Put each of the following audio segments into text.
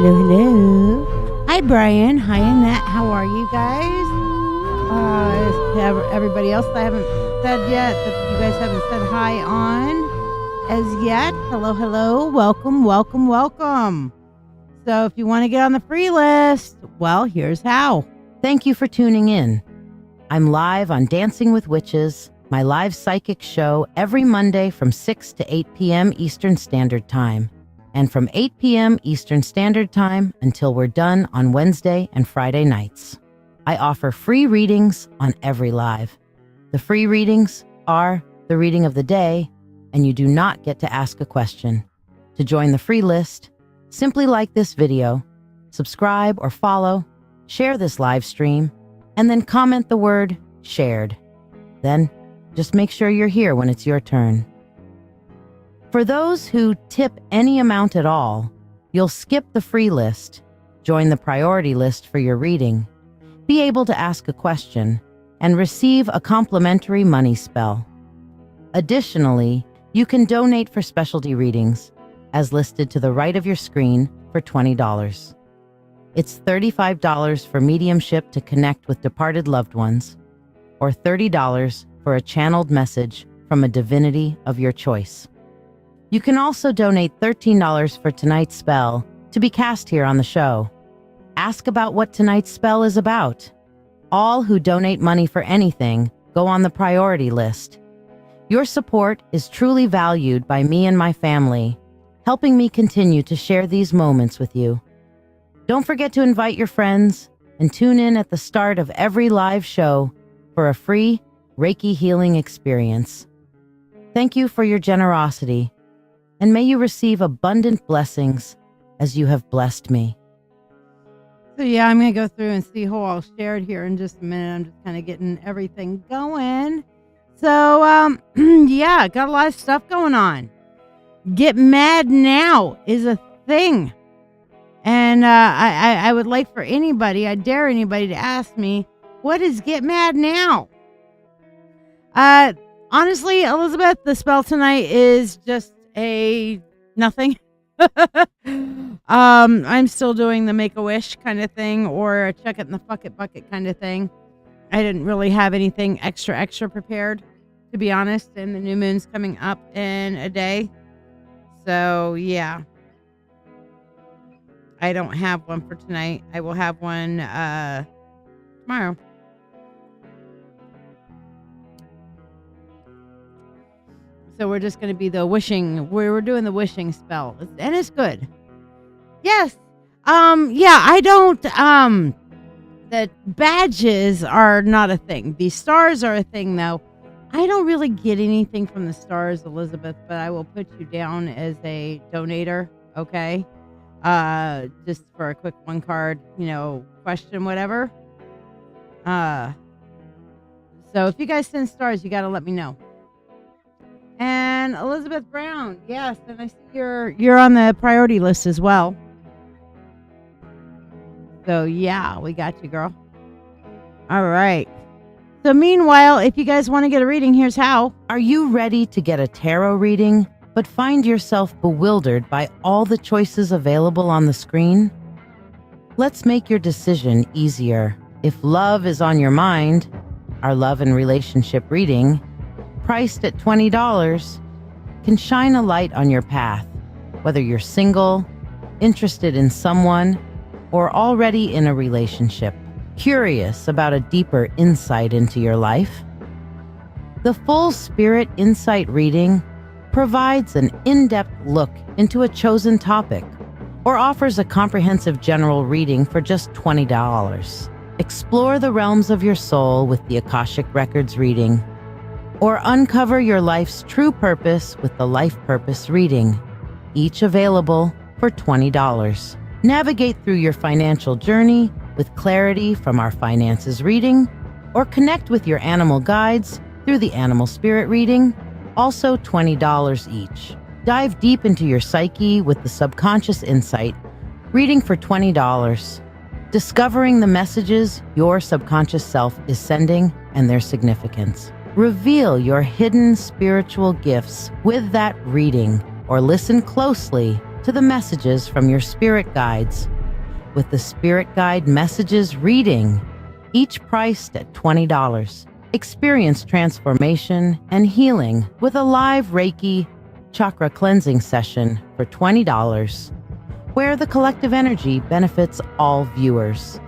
Hello. Hi, Brian. Hi, Annette. How are you guys? Everybody else I haven't said yet that you guys haven't said hi on as yet. Hello. Welcome. So if you want to get on the free list, well, here's how. Thank you for tuning in. I'm live on Dancing with Witches, my live psychic show every Monday from 6 to 8 p.m. Eastern Standard Time, and from 8 p.m. Eastern Standard Time until we're done on Wednesday and Friday nights. I offer free readings on every live. The free readings are the reading of the day, and you do not get to ask a question. To join the free list, simply like this video, subscribe or follow, share this live stream, and then comment the word shared. Then just make sure you're here when it's your turn. For those who tip any amount at all, you'll skip the free list, join the priority list for your reading, be able to ask a question, and receive a complimentary money spell. Additionally, you can donate for specialty readings, as listed to the right of your screen, for $20. It's $35 for mediumship to connect with departed loved ones, or $30 for a channeled message from a divinity of your choice. You can also donate $13 for tonight's spell to be cast here on the show. Ask about what tonight's spell is about. All who donate money for anything go on the priority list. Your support is truly valued by me and my family, helping me continue to share these moments with you. Don't forget to invite your friends and tune in at the start of every live show for a free Reiki healing experience. Thank you for your generosity, and may you receive abundant blessings as you have blessed me. So yeah, I'm going to go through and see who all shared here in just a minute. I'm just kind of getting everything going. So, yeah, got a lot of stuff going on. Get mad now is a thing. And I would like for anybody, I dare anybody to ask me, what is get mad now? Honestly, Elizabeth, the spell tonight is just a nothing. I'm still doing the Make-A-Wish kind of thing, or a check it in the fuck it bucket kind of thing. I didn't really have anything extra prepared, to be honest, and the new moon's coming up in a day. So, yeah. I don't have one for tonight. I will have one tomorrow. So we're just going to be the wishing. We're doing the wishing spell, and it's good. Yes. Yeah. I don't. The badges are not a thing. The stars are a thing, though. I don't really get anything from the stars, Elizabeth, but I will put you down as a donator. Okay. Just for a quick one card, question, whatever. So if you guys send stars, you got to let me know. And Elizabeth Brown, yes, and I see you're on the priority list as well. So yeah, we got you, girl. All right. So meanwhile, if you guys want to get a reading, here's how. Are you ready to get a tarot reading, but find yourself bewildered by all the choices available on the screen? Let's make your decision easier. If love is on your mind, our love and relationship reading, priced at $20, can shine a light on your path, whether you're single, interested in someone, or already in a relationship, curious about a deeper insight into your life. The full Spirit Insight reading provides an in-depth look into a chosen topic, or offers a comprehensive general reading for just $20. Explore the realms of your soul with the Akashic Records reading, or uncover your life's true purpose with the Life Purpose reading, each available for $20. Navigate through your financial journey with clarity from our finances reading, or connect with your animal guides through the Animal Spirit reading, also $20 each. Dive deep into your psyche with the Subconscious Insight reading for $20. Discovering the messages your subconscious self is sending and their significance. Reveal your hidden spiritual gifts with that reading, or listen closely to the messages from your spirit guides with the Spirit Guide Messages reading, each priced at $20. Experience transformation and healing with a live Reiki Chakra cleansing session for $20, where the collective energy benefits all viewers.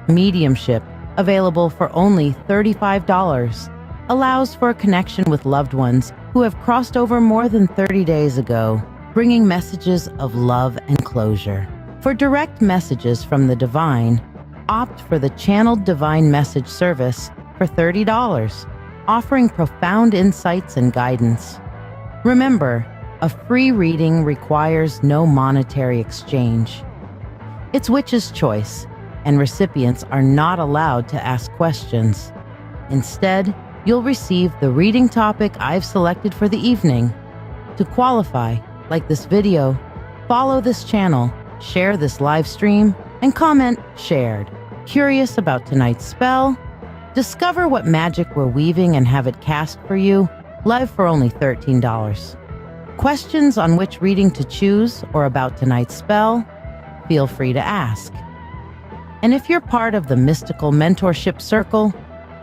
Mediumship, available for only $35, allows for a connection with loved ones who have crossed over more than 30 days ago, bringing messages of love and closure. For direct messages from the divine, opt for the Channeled Divine Message service for $30, offering profound insights and guidance. Remember, a free reading requires no monetary exchange. It's witch's choice, and recipients are not allowed to ask questions. Instead, you'll receive the reading topic I've selected for the evening. To qualify, like this video, follow this channel, share this live stream, and comment shared. Curious about tonight's spell? Discover what magic we're weaving and have it cast for you, live for only $13. Questions on which reading to choose or about tonight's spell? Feel free to ask. And if you're part of the Mystical Mentorship Circle,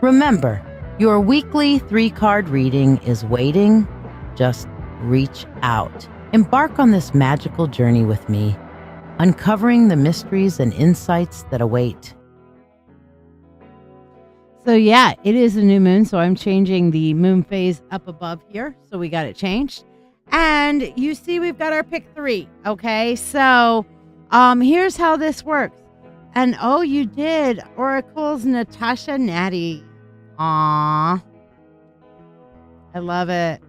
remember, your weekly 3-card reading is waiting. Just reach out. Embark on this magical journey with me, uncovering the mysteries and insights that await. So yeah, it is a new moon, so I'm changing the moon phase up above here. So we got it changed. And you see we've got our pick 3, okay? So here's how this works. And oh, you did. Oracle's Natasha Natty. Aww. I love it.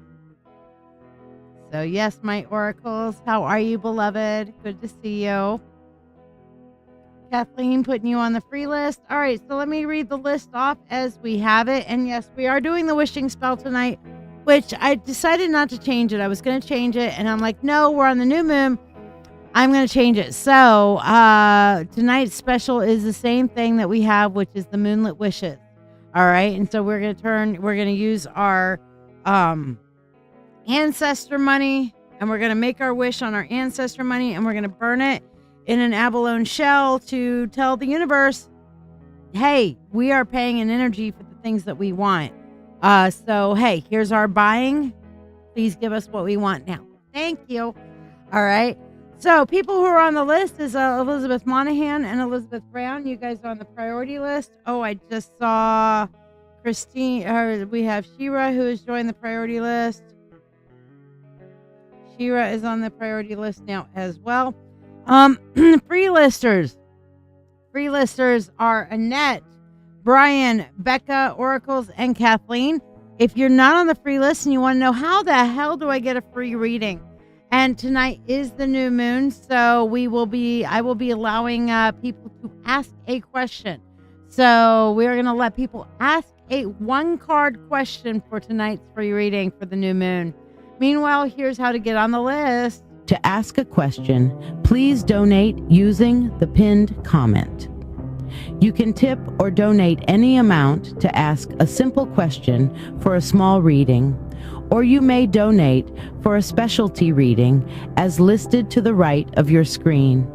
So yes, my oracles, how are you, beloved? Good to see you. Kathleen, putting you on the free list. All right, so let me read the list off as we have it. And yes, we are doing the wishing spell tonight, which I decided not to change it. I was going to change it, and I'm like, no, we're on the new moon. I'm going to change it. So tonight's special is the same thing that we have, which is the Moonlit Wishes. All right, and so we're going to use our ancestor money, and we're going to make our wish on our ancestor money, and we're going to burn it in an abalone shell to tell the universe, hey, we are paying an energy for the things that we want. So, hey, here's our buying. Please give us what we want now. Thank you. All right. So people who are on the list is Elizabeth Monahan and Elizabeth Brown. You guys are on the priority list. Oh, I just saw Christine. We have Shira, who has joined the priority list. Shira is on the priority list now as well. Free listers are Annette, Brian, Becca, Oracles, and Kathleen. If you're not on the free list and you want to know how the hell do I get a free reading, and tonight is the new moon, so I will be allowing people to ask a question. So we're going to let people ask a 1-card question for tonight's free reading for the new moon. Meanwhile, here's how to get on the list. To ask a question, please donate using the pinned comment. You can tip or donate any amount to ask a simple question for a small reading, or you may donate for a specialty reading as listed to the right of your screen.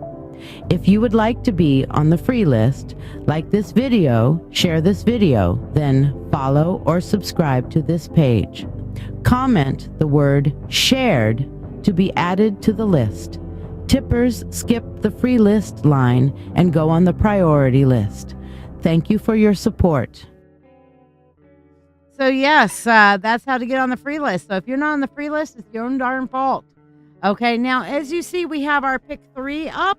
If you would like to be on the free list, like this video, share this video, then follow or subscribe to this page. Comment the word shared to be added to the list. Tippers skip the free list line and go on the priority list. Thank you for your support. So yes, that's how to get on the free list. So if you're not on the free list, it's your own darn fault. Okay, now as you see, we have our pick 3 up.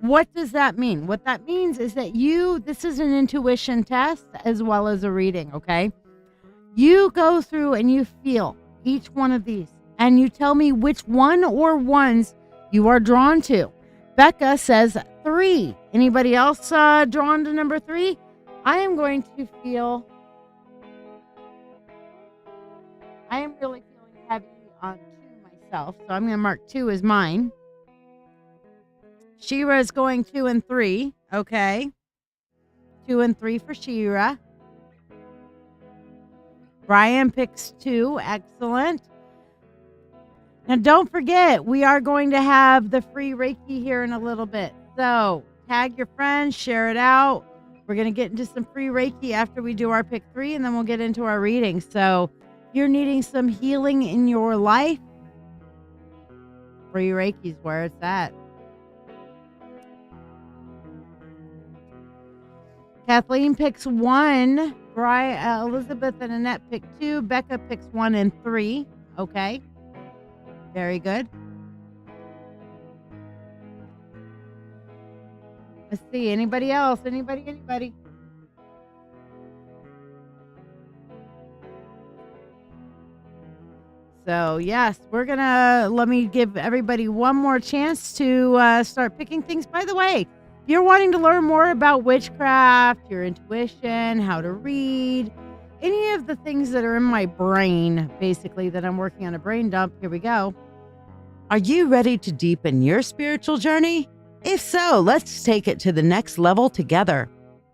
What does that mean? What that means is that this is an intuition test as well as a reading, okay? You go through and you feel each one of these, and you tell me which one or ones you are drawn to. Becca says 3. Anybody else drawn to number 3? I am going to feel... I am really feeling heavy on 2 myself, so I'm going to mark 2 as mine. Shira is going 2 and 3. Okay. 2 and 3 for Shira. Brian picks 2. Excellent. Now, don't forget, we are going to have the free Reiki here in a little bit. So, tag your friends, share it out. We're going to get into some free Reiki after we do our pick 3, and then we'll get into our reading. So if you're needing some healing in your life, free Reiki is where it's at. Kathleen picks 1. Elizabeth and Annette pick 2. Becca picks 1 and 3. Okay. Very good. Let's see. Anybody else? Anybody? So, yes, let me give everybody one more chance to start picking things. By the way, if you're wanting to learn more about witchcraft, your intuition, how to read, any of the things that are in my brain, basically, that I'm working on a brain dump, here we go. Are you ready to deepen your spiritual journey? If so, let's take it to the next level together.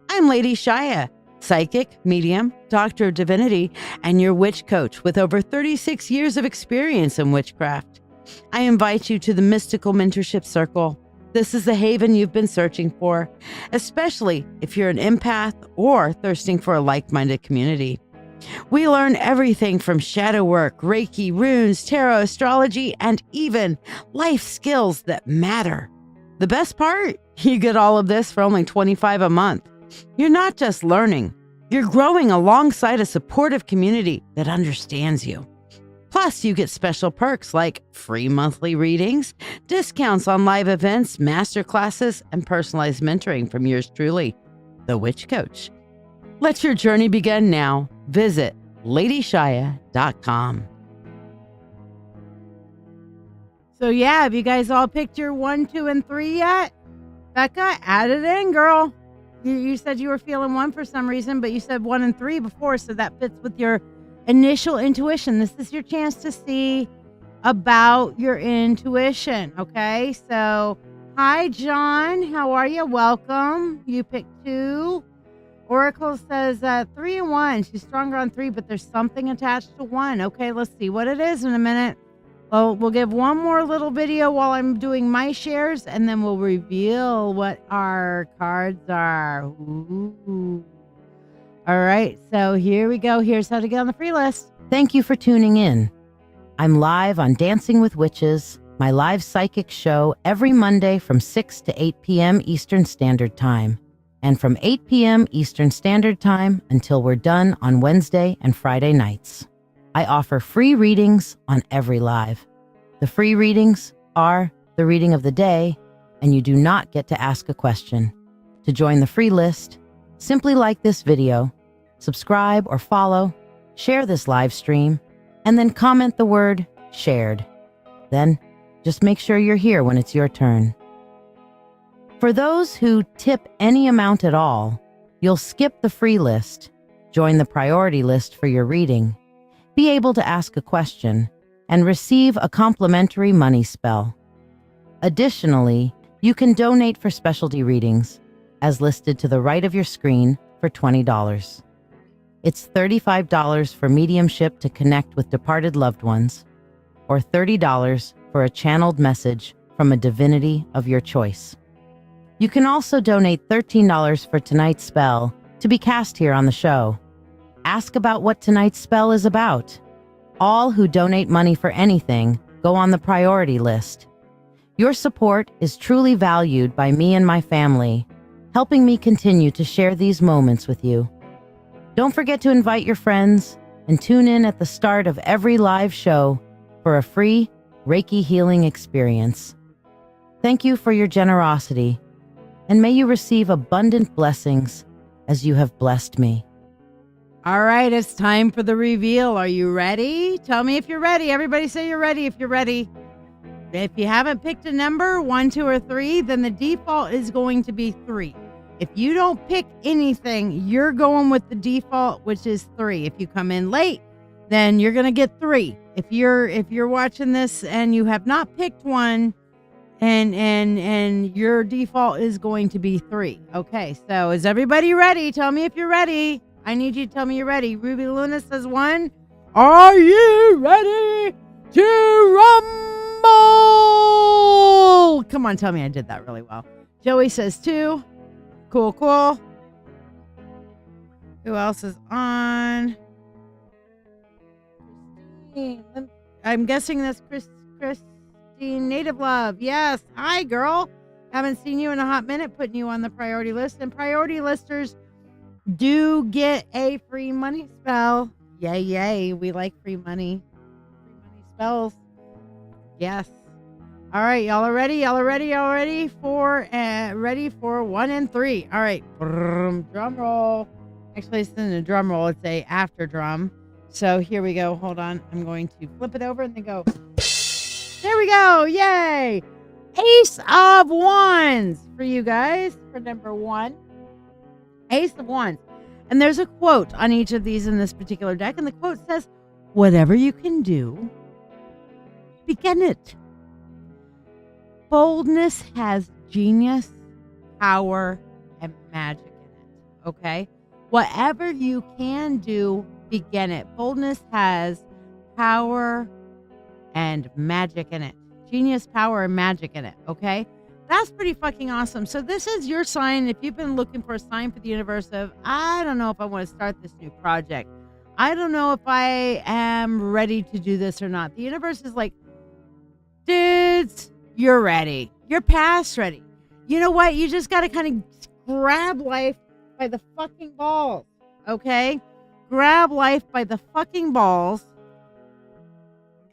I'm LadyShiya, psychic, medium, doctor of divinity, and your witch coach with over 36 years of experience in witchcraft. I invite you to the Mystical Mentorship Circle. This is the haven you've been searching for, especially if you're an empath or thirsting for a like-minded community. We learn everything from shadow work, Reiki, runes, tarot, astrology, and even life skills that matter. The best part? You get all of this for only $25 a month. You're not just learning, you're growing alongside a supportive community that understands you. Plus, you get special perks like free monthly readings, discounts on live events, masterclasses, and personalized mentoring from yours truly, the Witch Coach. Let your journey begin now. Visit LadyShiya.com. So, yeah, have you guys all picked your 1, 2, and 3 yet? Becca, add it in, girl. You said you were feeling 1 for some reason, but you said 1 and 3 before, so that fits with your initial intuition. This is your chance to see about your intuition, okay? So, hi, John. How are you? Welcome. You picked 2. Oracle says 3 and 1. She's stronger on 3, but there's something attached to 1. Okay, let's see what it is in a minute. Well, we'll give one more little video while I'm doing my shares, and then we'll reveal what our cards are. Ooh. All right, so here we go. Here's how to get on the free list. Thank you for tuning in. I'm live on Dancing with Witches, my live psychic show every Monday from 6 to 8 p.m. Eastern Standard Time, and from 8 p.m. Eastern Standard Time until we're done on Wednesday and Friday nights. I offer free readings on every live. The free readings are the reading of the day, and you do not get to ask a question. To join the free list, simply like this video, subscribe or follow, share this live stream, and then comment the word shared. Then just make sure you're here when it's your turn. For those who tip any amount at all, you'll skip the free list, join the priority list for your reading, be able to ask a question, and receive a complimentary money spell. Additionally, you can donate for specialty readings, as listed to the right of your screen, for $20. It's $35 for mediumship to connect with departed loved ones, or $30 for a channeled message from a divinity of your choice. You can also donate $13 for tonight's spell to be cast here on the show. Ask about what tonight's spell is about. All who donate money for anything go on the priority list. Your support is truly valued by me and my family, helping me continue to share these moments with you. Don't forget to invite your friends and tune in at the start of every live show for a free Reiki healing experience. Thank you for your generosity, and may you receive abundant blessings as you have blessed me. All right, it's time for the reveal. Are you ready? Tell me if you're ready. Everybody say you're ready if you're ready. If you haven't picked a number, 1, 2, or 3, then the default is going to be 3. If you don't pick anything, you're going with the default, which is 3. If you come in late, then you're going to get 3. If you're watching this and you have not picked one, and your default is going to be 3. Okay, so is everybody ready? Tell me if you're ready. I need you to tell me you're ready. Ruby Luna says 1. Are you ready to rumble? Come on, tell me I did that really well. Joey says 2. Cool, cool. Who else is on? Christine. I'm guessing that's Christine Native Love. Yes. Hi, girl. Haven't seen you in a hot minute. Putting you on the priority list. And priority listers do get a free money spell. Yay, yay. We like free money. Free money spells. Yes. All right. Y'all are ready? Y'all are ready? Y'all ready for 1 and 3. All right. Drum roll. Actually, it's in a drum roll. It's a after drum. So here we go. Hold on. I'm going to flip it over and then go. There we go. Yay. Ace of Wands for you guys for number 1. Ace of Wands. And there's a quote on each of these in this particular deck. And the quote says, whatever you can do, begin it. Boldness has genius, power, and magic in it. Okay? Whatever you can do, begin it. Boldness has power and magic in it. Genius, power, and magic in it. Okay? That's pretty fucking awesome. So this is your sign. If you've been looking for a sign for the universe of, I don't know if I want to start this new project. I don't know if I am ready to do this or not. The universe is like, dudes, you're ready. You're past ready. You know what? You just got to kind of grab life by the fucking balls. Okay? Grab life by the fucking balls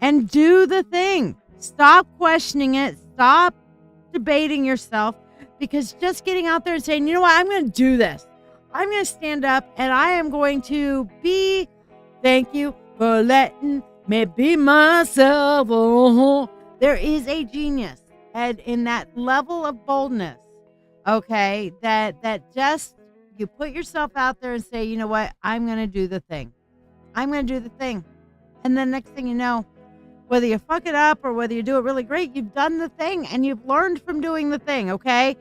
and do the thing. Stop questioning it. Stop debating yourself, because just getting out there and saying, you know what, I'm going to do this. I'm going to stand up and I am going to be, thank you for letting me be myself. Oh, there is a genius and in that level of boldness. Okay. That just, you put yourself out there and say, you know what, I'm going to do the thing. I'm going to do the thing. And then next thing you know, whether you fuck it up or whether you do it really great, you've done the thing and you've learned from doing the thing, okay?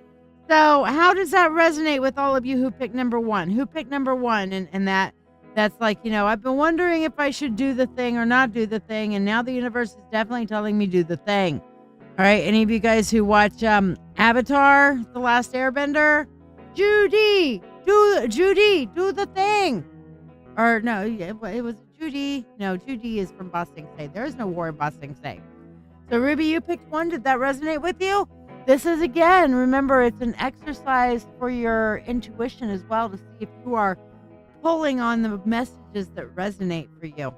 So how does that resonate with all of you who picked number 1? Who picked number 1? And that's like, you know, I've been wondering if I should do the thing or not do the thing, and now the universe is definitely telling me do the thing. All right, any of you guys who watch Avatar, The Last Airbender? Judy, do the thing. Or no, it was Judy. No, Judy is from Ba Sing Se. There is no war in Ba Sing Se. So, Ruby, you picked 1. Did that resonate with you? This is, again, remember, it's an exercise for your intuition as well to see if you are pulling on the messages that resonate for you.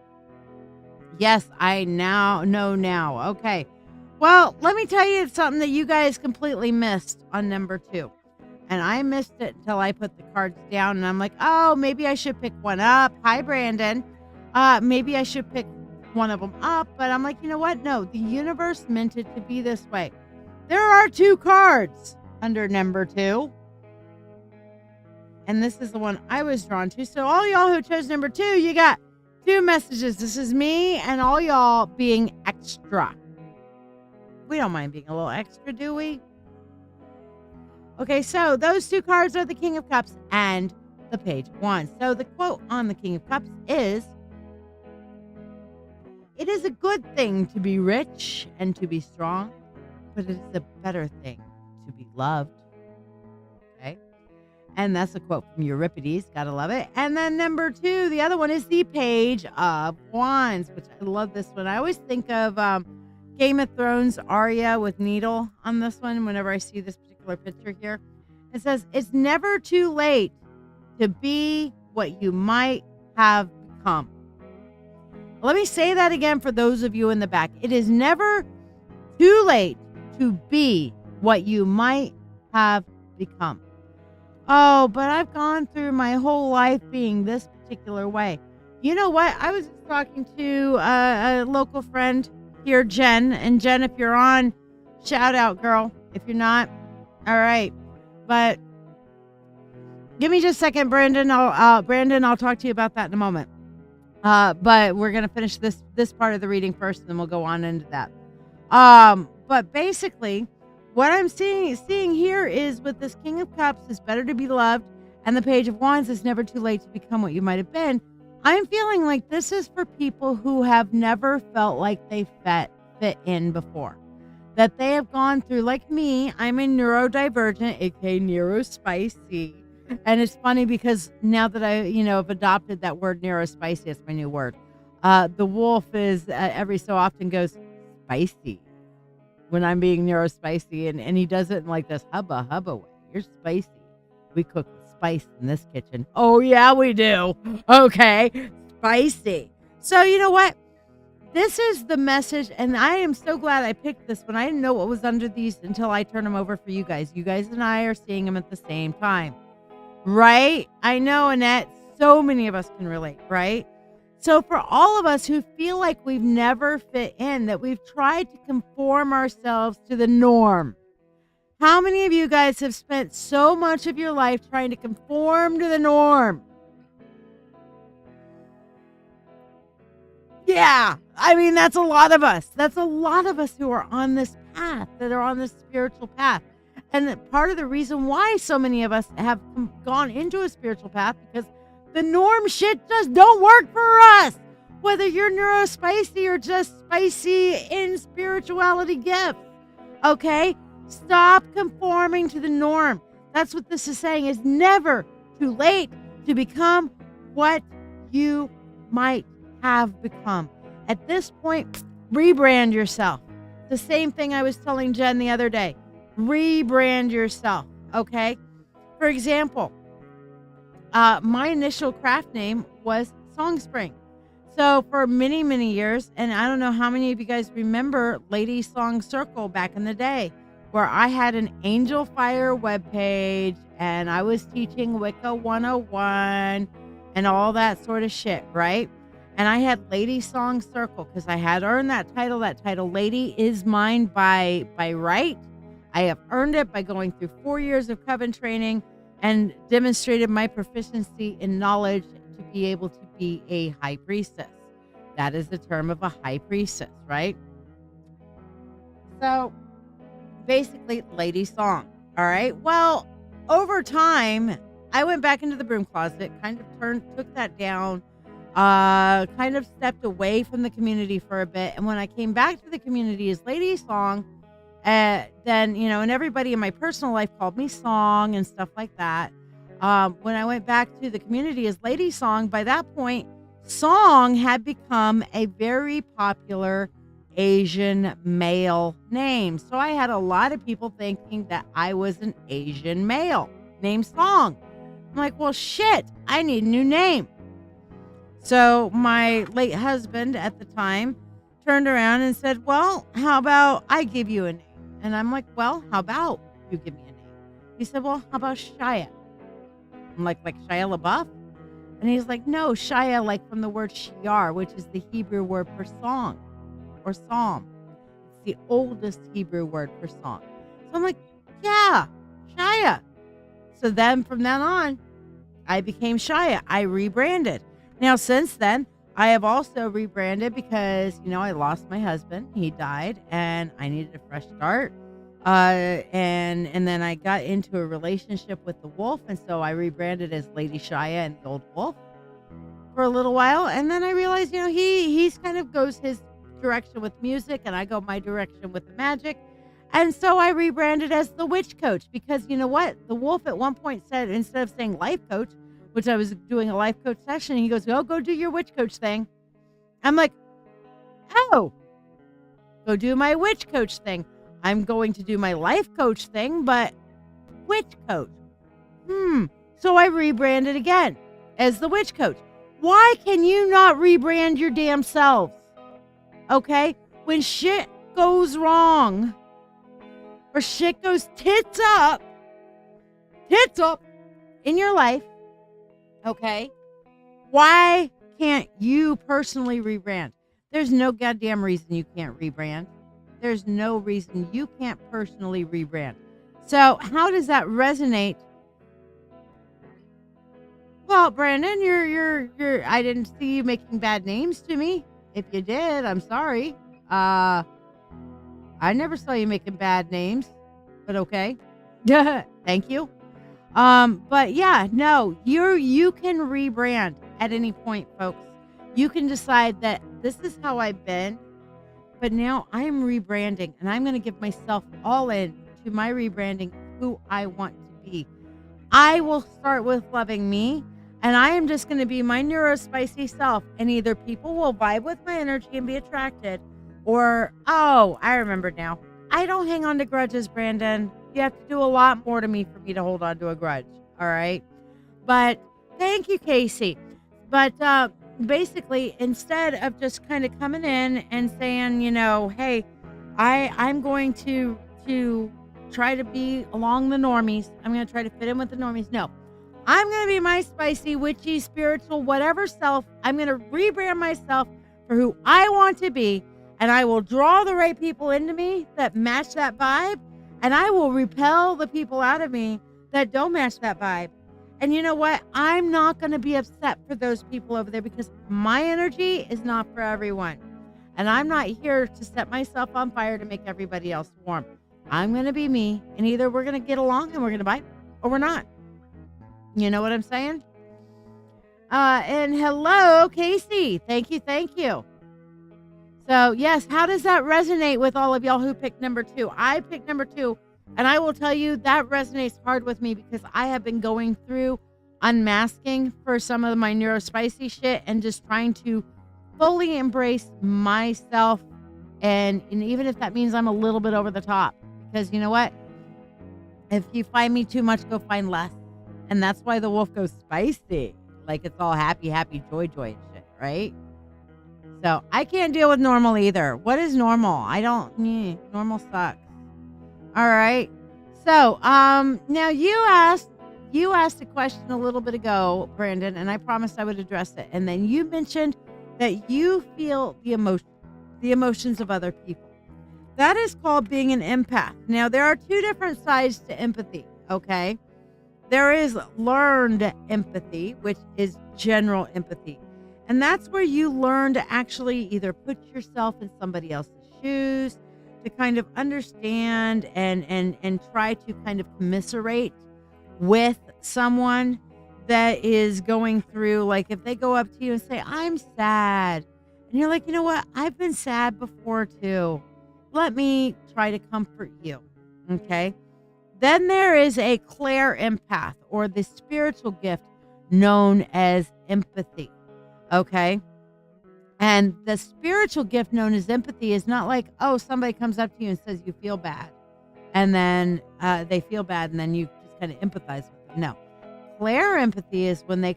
Yes, I now know now. Okay. Well, let me tell you something that you guys completely missed on number 2. And I missed it until I put the cards down. And I'm like, oh, maybe I should pick one up. Hi, Brandon. Maybe I should pick one of them up. But I'm like, you know what? No, the universe meant it to be this way. There are 2 cards under number 2. And this is the one I was drawn to. So all y'all who chose number 2, you got 2 messages. This is me and all y'all being extra. We don't mind being a little extra, do we? Okay, so those 2 cards are the King of Cups and the Page of Wands. So the quote on the King of Cups is, it is a good thing to be rich and to be strong, but it is a better thing to be loved. Okay? And that's a quote from Euripides. Gotta love it. And then number 2, the other one is the Page of Wands, which I love this one. I always think of Game of Thrones Arya with Needle on this one whenever I see this particular picture here. It says, it's never too late to be what you might have become. Let me say that again for those of you in the back. It is never too late to be what you might have become. Oh, but I've gone through my whole life being this particular way. You know what? I was just talking to a local friend here, Jen. And Jen, if you're on, shout out, girl. If you're not, all right. But give me just a second, Brandon. I'll talk to you about that in a moment. But we're gonna finish this part of the reading first, and then we'll go on into that. But basically, what I'm seeing here is with this King of Cups, it's better to be loved, and the Page of Wands is never too late to become what you might have been. I'm feeling like this is for people who have never felt like they fit in before. that they have gone through, like me. I'm a neurodivergent, aka neurospicy. And it's funny because now that I, have adopted that word neurospicy, it's my new word. The wolf is every so often goes spicy when I'm being neurospicy, and he does it in like this hubba hubba way. You're spicy. We cook with spice in this kitchen. Oh yeah, we do. Okay, spicy. So you know what? This is the message, and I am so glad I picked this one. I didn't know what was under these until I turned them over for you guys. You guys and I are seeing them at the same time, right? I know, Annette, so many of us can relate, right? So for all of us who feel like we've never fit in, that we've tried to conform ourselves to the norm, how many of you guys have spent so much of your life trying to conform to the norm? Yeah, I mean, that's a lot of us. That's a lot of us who are on this path, that are on this spiritual path. And part of the reason why so many of us have gone into a spiritual path, because the norm shit just don't work for us. Whether you're neurospicy or just spicy in spirituality gifts. Okay? Stop conforming to the norm. That's what this is saying. It's never too late to become what you might have become. At this point, rebrand yourself. The same thing I was telling Jen the other day. Rebrand yourself, okay? For example, my initial craft name was Song Spring. So for many, many years, and I don't know how many of you guys remember Lady Song Circle back in the day, where I had an Angel Fire webpage and I was teaching Wicca 101 and all that sort of shit, right? And I had Lady Song Circle because I had earned that title. That title, Lady, is mine by right. I have earned it by going through 4 years of coven training and demonstrated my proficiency in knowledge to be able to be a high priestess. That is the term of a high priestess, right? So basically, Lady Song. All right. Well, over time, I went back into the broom closet, kind of took that down, kind of stepped away from the community for a bit. And when I came back to the community as Lady Song, then, and everybody in my personal life called me Song and stuff like that. When I went back to the community as Lady Song, by that point, Song had become a very popular Asian male name. So I had a lot of people thinking that I was an Asian male named Song. I'm like, well, shit, I need a new name. So my late husband at the time turned around and said, well, how about I give you a name? And I'm like, well, how about you give me a name? He said, well, how about Shiya? I'm like Shia LaBeouf? And he's like, no, Shiya, like from the word shiar, which is the Hebrew word for song or psalm. It's the oldest Hebrew word for song. So I'm like, yeah, Shiya. So then from then on, I became Shiya. I rebranded. Now, since then, I have also rebranded because, I lost my husband. He died and I needed a fresh start. And then I got into a relationship with the wolf. And so I rebranded as LadyShiya and the Old Wolf for a little while. And then I realized, he's kind of goes his direction with music and I go my direction with the magic. And so I rebranded as the Witch Coach because you know what? The wolf at one point said, instead of saying life coach, which I was doing a life coach session, he goes, oh, go do your witch coach thing. I'm like, oh, go do my witch coach thing. I'm going to do my life coach thing, but witch coach. So I rebranded again as the Witch Coach. Why can you not rebrand your damn selves? Okay? When shit goes wrong or shit goes tits up in your life, okay? Why can't you personally rebrand? There's no goddamn reason you can't rebrand. There's no reason you can't personally rebrand. So how does that resonate? Well, Brandon, you're I didn't see you making bad names to me. If you did, I'm sorry. I never saw you making bad names, but okay. Thank you. But yeah, no, you can rebrand at any point, folks. You can decide that this is how I've been. But now I'm rebranding, and I'm going to give myself all in to my rebranding who I want to be. I will start with loving me, and I am just going to be my neurospicy self. And either people will vibe with my energy and be attracted, or, oh, I remember now. I don't hang on to grudges, Brandon. You have to do a lot more to me for me to hold on to a grudge. All right. But thank you, Casey. But basically, instead of just kind of coming in and saying, hey, I'm going to try to be along the normies. I'm going to try to fit in with the normies. No, I'm going to be my spicy, witchy, spiritual, whatever self. I'm going to rebrand myself for who I want to be. And I will draw the right people into me that match that vibe. And I will repel the people out of me that don't match that vibe. And you know what? I'm not going to be upset for those people over there because my energy is not for everyone. And I'm not here to set myself on fire to make everybody else warm. I'm going to be me. And either we're going to get along and we're going to vibe or we're not. You know what I'm saying? And hello, Casey. Thank you. Thank you. So, yes, how does that resonate with all of y'all who picked number 2? I picked number 2, and I will tell you that resonates hard with me because I have been going through unmasking for some of my neurospicy shit and just trying to fully embrace myself. And even if that means I'm a little bit over the top, because you know what? If you find me too much, go find less. And that's why the wolf goes spicy. Like it's all happy, joy and shit, right? So I can't deal with normal either. What is normal? I don't. Normal sucks. All right. So now you asked a question a little bit ago, Brandon, and I promised I would address it. And then you mentioned that you feel the emotions of other people. That is called being an empath. Now there are 2 different sides to empathy. Okay. There is learned empathy, which is general empathy. And that's where you learn to actually either put yourself in somebody else's shoes, to kind of understand and try to kind of commiserate with someone that is going through, like if they go up to you and say, I'm sad. And you're like, you know what? I've been sad before too. Let me try to comfort you. Okay. Then there is a clair empath, or the spiritual gift known as empathy. Okay. And the spiritual gift known as empathy is not like, oh, somebody comes up to you and says you feel bad. And then they feel bad and then you just kind of empathize with them. No. Clair empathy is when they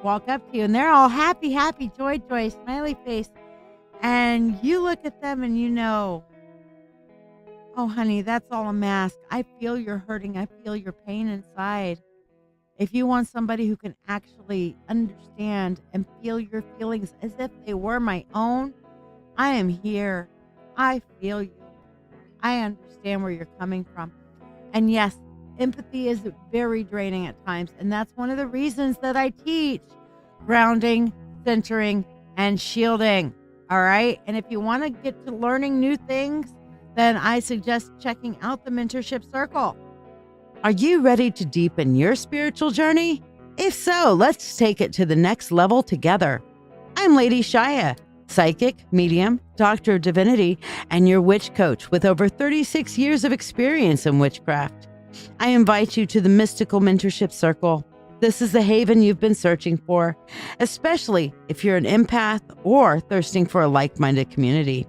walk up to you and they're all happy, joy, smiley face. And you look at them and you know, oh, honey, that's all a mask. I feel you're hurting. I feel your pain inside. If you want somebody who can actually understand and feel your feelings as if they were my own, I am here. I feel you. I understand where you're coming from. And yes, empathy is very draining at times. And that's one of the reasons that I teach grounding, centering, and shielding. All right. And if you want to get to learning new things, then I suggest checking out the Mentorship Circle. Are you ready to deepen your spiritual journey? If so, let's take it to the next level together. I'm LadyShiya, psychic, medium, doctor of divinity, and your witch coach with over 36 years of experience in witchcraft. I invite you to the Mystical Mentorship Circle. This is the haven you've been searching for, especially if you're an empath or thirsting for a like-minded community.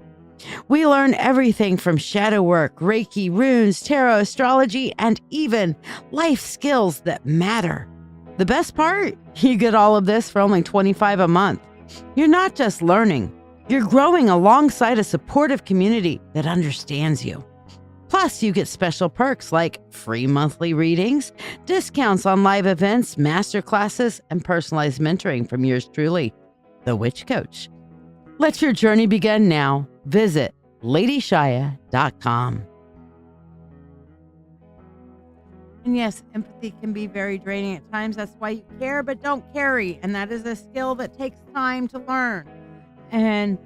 We learn everything from shadow work, Reiki, runes, tarot, astrology, and even life skills that matter. The best part? You get all of this for only $25 a month. You're not just learning, you're growing alongside a supportive community that understands you. Plus, you get special perks like free monthly readings, discounts on live events, masterclasses, and personalized mentoring from yours truly, the Witch Coach. Let your journey begin now. Visit LadyShiya.com. And yes, empathy can be very draining at times. That's why you care but don't carry. And that is a skill that takes time to learn. And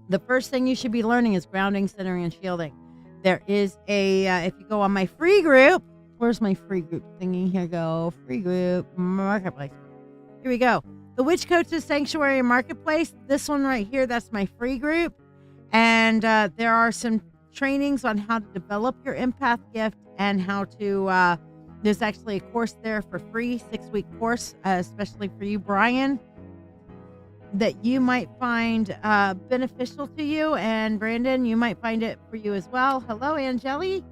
the first thing you should be learning is grounding, centering, and shielding. There is if you go on my free group, where's my free group thingy? Here go, free group, marketplace. Here we go. the Witch Coaches Sanctuary and Marketplace. This one right here, that's my free group. And there are some trainings on how to develop your empath gift and how to, there's actually a course there for free, 6-week course, especially for you, Brian, that you might find beneficial to you. And Brandon, you might find it for you as well. Hello, Angeli.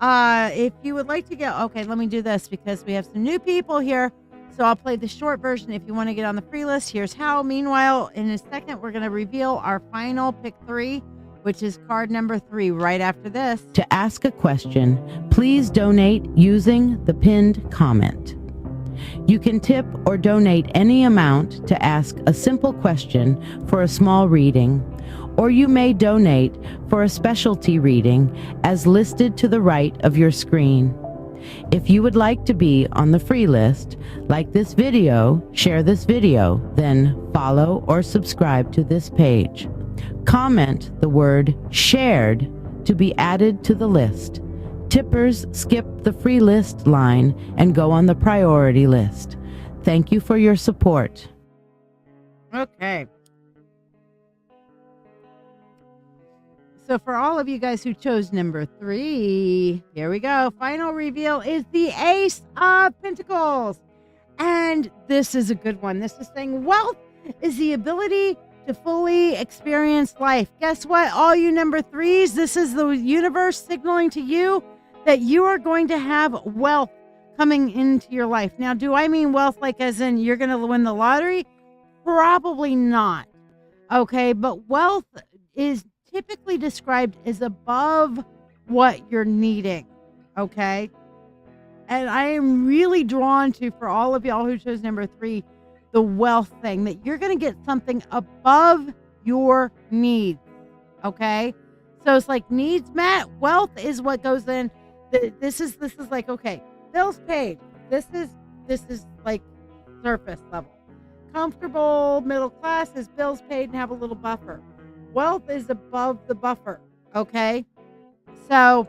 If you would like to get, okay, let me do this because we have some new people here. So I'll play the short version if you want to get on the free list. Here's how. Meanwhile, in a second, we're going to reveal our final pick 3, which is card number 3 right after this. To ask a question, please donate using the pinned comment. You can tip or donate any amount to ask a simple question for a small reading, or you may donate for a specialty reading as listed to the right of your screen. If you would like to be on the free list, like this video, share this video, then follow or subscribe to this page. Comment the word shared to be added to the list. Tippers skip the free list line and go on the priority list. Thank you for your support. Okay. So for all of you guys who chose number 3, here we go. Final reveal is the Ace of Pentacles. And this is a good one. This is saying wealth is the ability to fully experience life. Guess what? All you number 3s, this is the universe signaling to you that you are going to have wealth coming into your life. Now, do I mean wealth like as in you're going to win the lottery? Probably not. Okay, but wealth is typically described as above what you're needing, okay? And I am really drawn to, for all of y'all who chose number 3, the wealth thing, that you're going to get something above your needs, okay? So it's like needs met, wealth is what goes in. This is like, okay, bills paid. This is like surface level. Comfortable middle class is bills paid and have a little buffer. Wealth is above the buffer, okay? So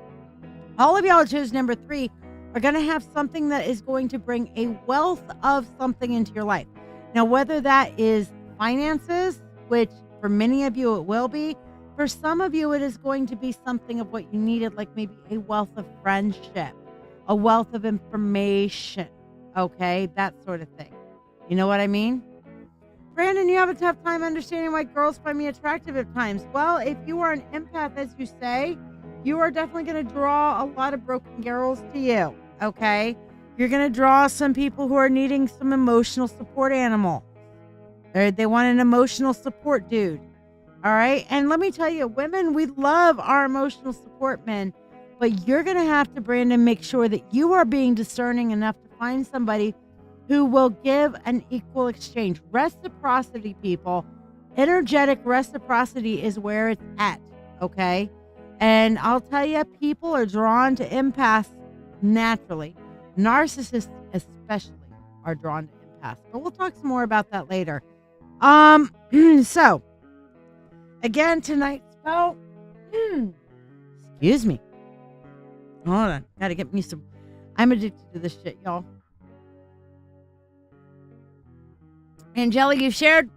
all of y'all who chose number 3 are going to have something that is going to bring a wealth of something into your life. Now, whether that is finances, which for many of you it will be, for some of you it is going to be something of what you needed, like maybe a wealth of friendship, a wealth of information, okay? That sort of thing. You know what I mean? Brandon, you have a tough time understanding why girls find me attractive at times. Well, if you are an empath, as you say, you are definitely going to draw a lot of broken girls to you, okay? You're going to draw some people who are needing some emotional support animal. They want an emotional support dude, all right? And let me tell you, women, we love our emotional support men, but you're going to have to, Brandon, make sure that you are being discerning enough to find somebody who will give an equal exchange. Reciprocity, people. Energetic reciprocity is where it's at, okay? And I'll tell you, people are drawn to empaths naturally. Narcissists especially are drawn to empaths. But we'll talk some more about that later. So, again, tonight's spell. Excuse me. Hold on. Gotta get me some. I'm addicted to this shit, y'all. Angeli, you shared.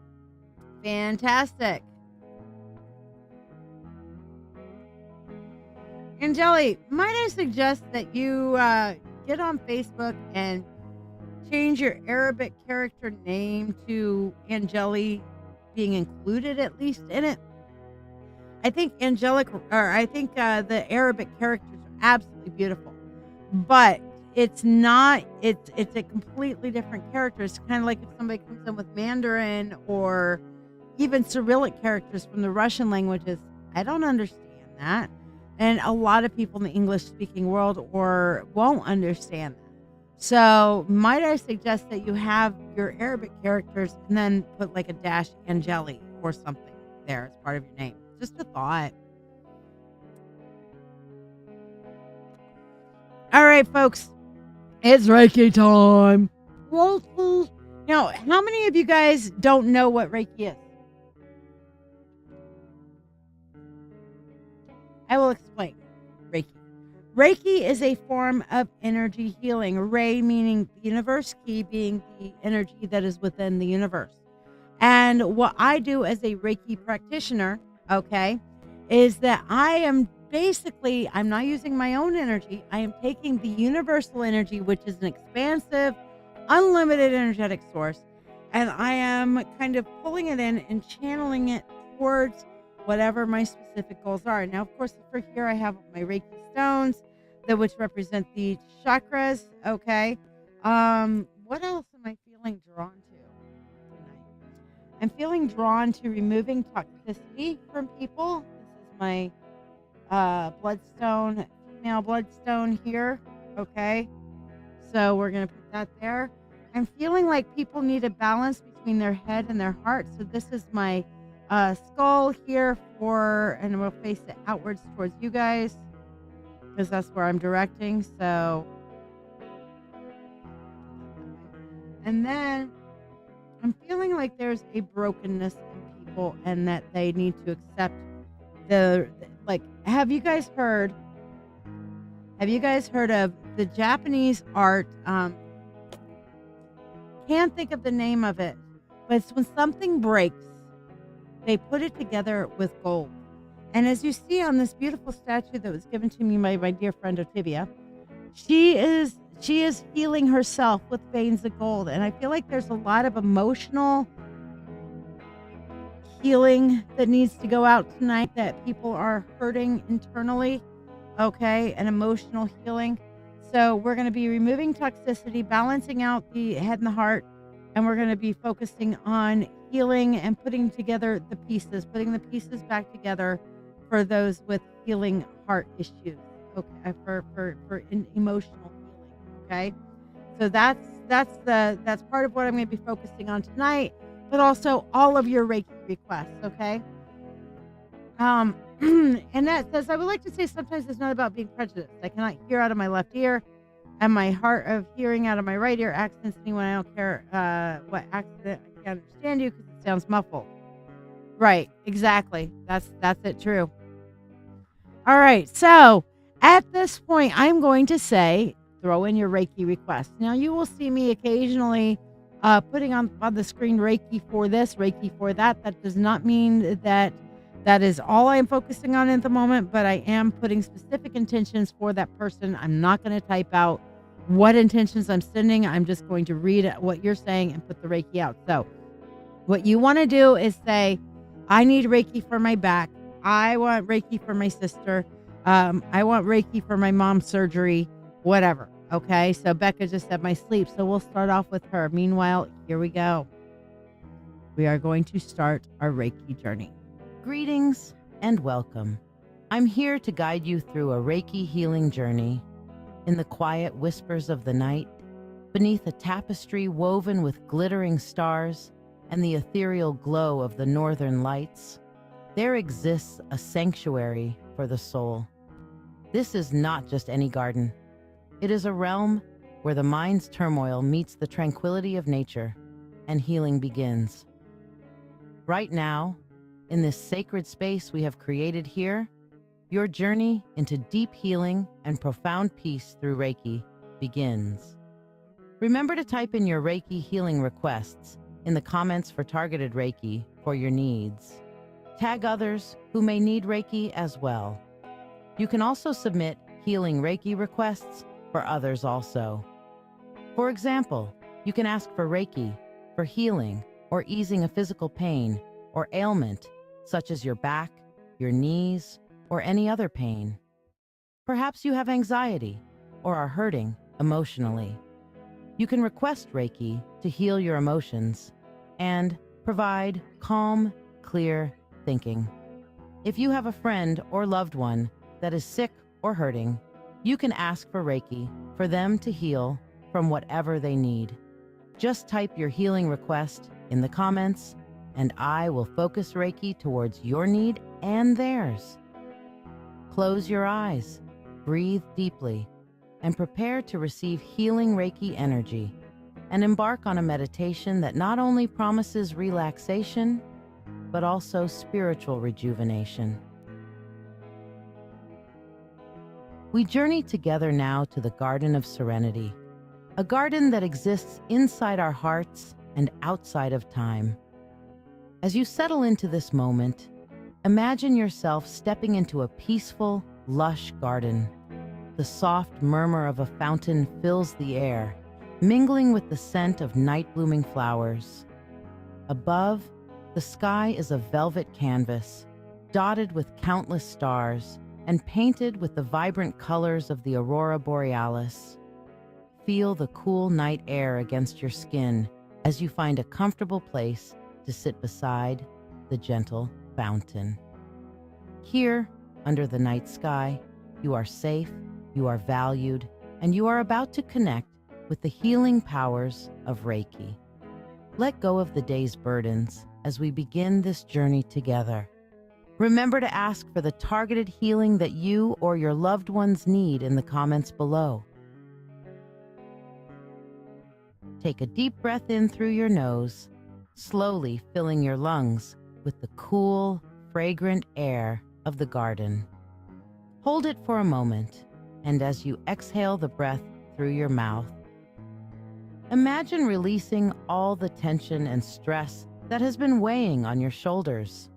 Fantastic. Angeli, might I suggest that you get on Facebook and change your Arabic character name to Angeli being included at least in it? I think the Arabic characters are absolutely beautiful, but it's not, it's a completely different character. It's kind of like if somebody comes in with Mandarin or even Cyrillic characters from the Russian languages. I don't understand that. And a lot of people in the English-speaking world won't understand that. So might I suggest that you have your Arabic characters and then put like a dash Angeli or something there as part of your name. Just a thought. All right, folks. It's Reiki time. Now, how many of you guys don't know what Reiki is? I will explain. Reiki is a form of energy healing. Rei meaning the universe, Ki being the energy that is within the universe. And what I do as a Reiki practitioner, okay, is that I'm not using my own energy. I am taking the universal energy, which is an expansive, unlimited energetic source, and I am kind of pulling it in and channeling it towards whatever my specific goals are. Now, of course, for here I have my Reiki stones, which represent the chakras. Okay. What else am I feeling drawn to tonight? I'm feeling drawn to removing toxicity from people. This is my bloodstone, female bloodstone here. Okay. So we're going to put that there. I'm feeling like people need a balance between their head and their heart. So this is my skull here and we'll face it outwards towards you guys because that's where I'm directing. So, and then I'm feeling like there's a brokenness in people and that they need to accept have you guys heard of the Japanese art? Can't think of the name of it, but it's when something breaks, they put it together with gold. And as you see on this beautiful statue that was given to me by my dear friend Otivia, she is healing herself with veins of gold. And I feel like there's a lot of emotional healing that needs to go out tonight, that people are hurting internally, okay, and emotional healing. So we're going to be removing toxicity, balancing out the head and the heart, and we're going to be focusing on healing and putting the pieces back together for those with healing heart issues, okay, for emotional healing, okay. So that's part of what I'm going to be focusing on tonight, but also all of your Reiki requests, okay. And that says, I would like to say sometimes it's not about being prejudiced. I cannot hear out of my left ear, and my heart of hearing out of my right ear accents anyone. I don't care what accent. I can't understand you because it sounds muffled. Right, exactly. That's it. True. All right. So at this point, I'm going to say, throw in your Reiki request. Now you will see me occasionally putting on the screen Reiki for this, Reiki for that. That does not mean that is all I am focusing on at the moment, but I am putting specific intentions for that person. I'm not going to type out what intentions I'm sending. I'm just going to read what you're saying and put the Reiki out. So what you want to do is say, I need Reiki for my back. I want Reiki for my sister. I want Reiki for my mom's surgery, whatever. Okay. So Becca just said my sleep. So we'll start off with her. Meanwhile, here we go. We are going to start our Reiki journey. Greetings and welcome. I'm here to guide you through a Reiki healing journey. In the quiet whispers of the night, beneath a tapestry woven with glittering stars and the ethereal glow of the northern lights, there exists a sanctuary for the soul. This is not just any garden. It is a realm where the mind's turmoil meets the tranquility of nature and healing begins. Right now, in this sacred space we have created here, your journey into deep healing and profound peace through Reiki begins. Remember to type in your Reiki healing requests in the comments for targeted Reiki for your needs. Tag others who may need Reiki as well. You can also submit healing Reiki requests for others also. For example, you can ask for Reiki for healing or easing a physical pain or ailment, such as your back, your knees, or any other pain. Perhaps you have anxiety or are hurting emotionally. You can request Reiki to heal your emotions and provide calm, clear thinking. If you have a friend or loved one that is sick or hurting, you can ask for Reiki for them to heal from whatever they need. Just type your healing request in the comments, and I will focus Reiki towards your need and theirs. Close your eyes, breathe deeply, and prepare to receive healing Reiki energy, and embark on a meditation that not only promises relaxation, but also spiritual rejuvenation. We journey together now to the Garden of Serenity, a garden that exists inside our hearts and outside of time. As you settle into this moment, imagine yourself stepping into a peaceful, lush garden. The soft murmur of a fountain fills the air, mingling with the scent of night-blooming flowers. Above, the sky is a velvet canvas, dotted with countless stars and painted with the vibrant colors of the aurora borealis. Feel the cool night air against your skin as you find a comfortable place to sit beside the gentle fountain. Here, under the night sky, you are safe, you are valued, and you are about to connect with the healing powers of Reiki. Let go of the day's burdens as we begin this journey together. Remember to ask for the targeted healing that you or your loved ones need in the comments below. Take a deep breath in through your nose, slowly filling your lungs with the cool, fragrant air of the garden. Hold it for a moment, and as you exhale the breath through your mouth, imagine releasing all the tension and stress that has been weighing on your shoulders.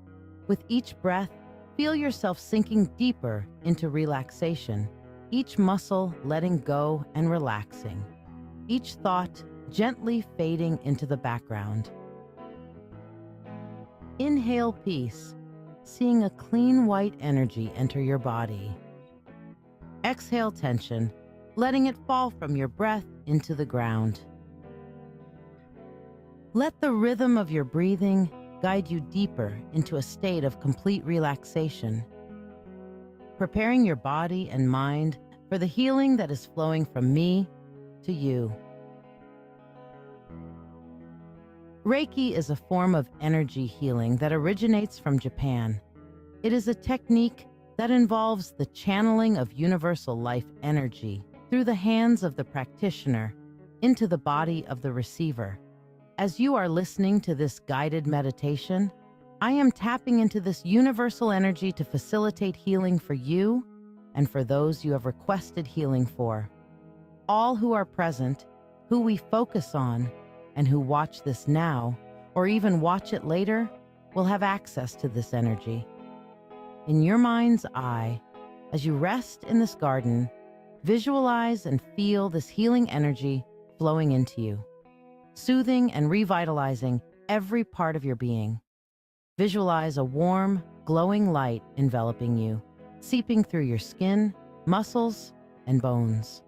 With each breath, feel yourself sinking deeper into relaxation, each muscle letting go and relaxing, each thought gently fading into the background. Inhale peace, seeing a clean white energy enter your body. Exhale tension, letting it fall from your breath into the ground. Let the rhythm of your breathing guide you deeper into a state of complete relaxation, preparing your body and mind for the healing that is flowing from me to you. Reiki is a form of energy healing that originates from Japan. It is a technique that involves the channeling of universal life energy through the hands of the practitioner into the body of the receiver. As you are listening to this guided meditation, I am tapping into this universal energy to facilitate healing for you and for those you have requested healing for. All who are present, who we focus on, and who watch this now, or even watch it later, will have access to this energy. In your mind's eye, as you rest in this garden, visualize and feel this healing energy flowing into you, soothing and revitalizing every part of your being. Visualize a warm, glowing light enveloping you, seeping through your skin, muscles, and bones.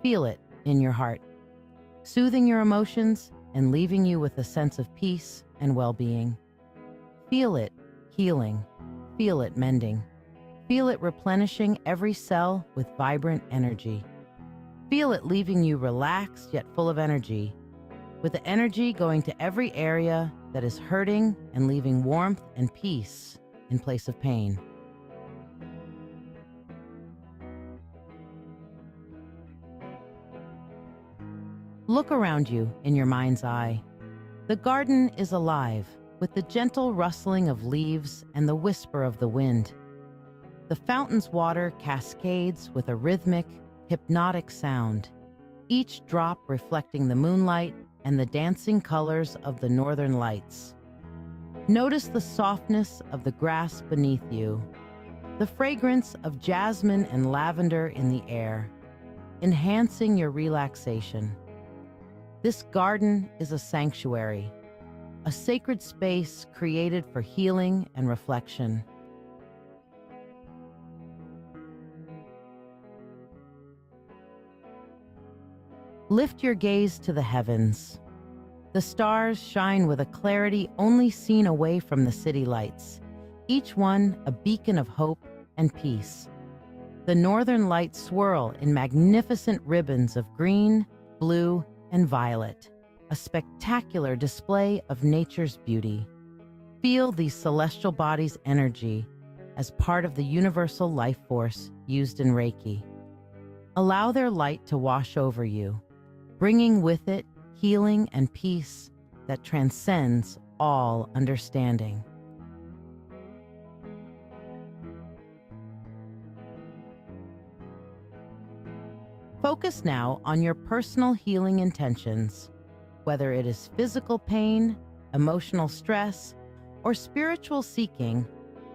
Feel it in your heart, soothing your emotions and leaving you with a sense of peace and well-being. Feel it healing. Feel it mending. Feel it replenishing every cell with vibrant energy. Feel it leaving you relaxed yet full of energy, with the energy going to every area that is hurting and leaving warmth and peace in place of pain. Look around you in your mind's eye. The garden is alive with the gentle rustling of leaves and the whisper of the wind. The fountain's water cascades with a rhythmic, hypnotic sound, each drop reflecting the moonlight and the dancing colors of the northern lights. Notice the softness of the grass beneath you, the fragrance of jasmine and lavender in the air, enhancing your relaxation. This garden is a sanctuary, a sacred space created for healing and reflection. Lift your gaze to the heavens. The stars shine with a clarity only seen away from the city lights, each one a beacon of hope and peace. The northern lights swirl in magnificent ribbons of green, blue, and violet, a spectacular display of nature's beauty. Feel these celestial bodies' energy as part of the universal life force used in Reiki. Allow their light to wash over you, bringing with it healing and peace that transcends all understanding. Focus now on your personal healing intentions, whether it is physical pain, emotional stress, or spiritual seeking,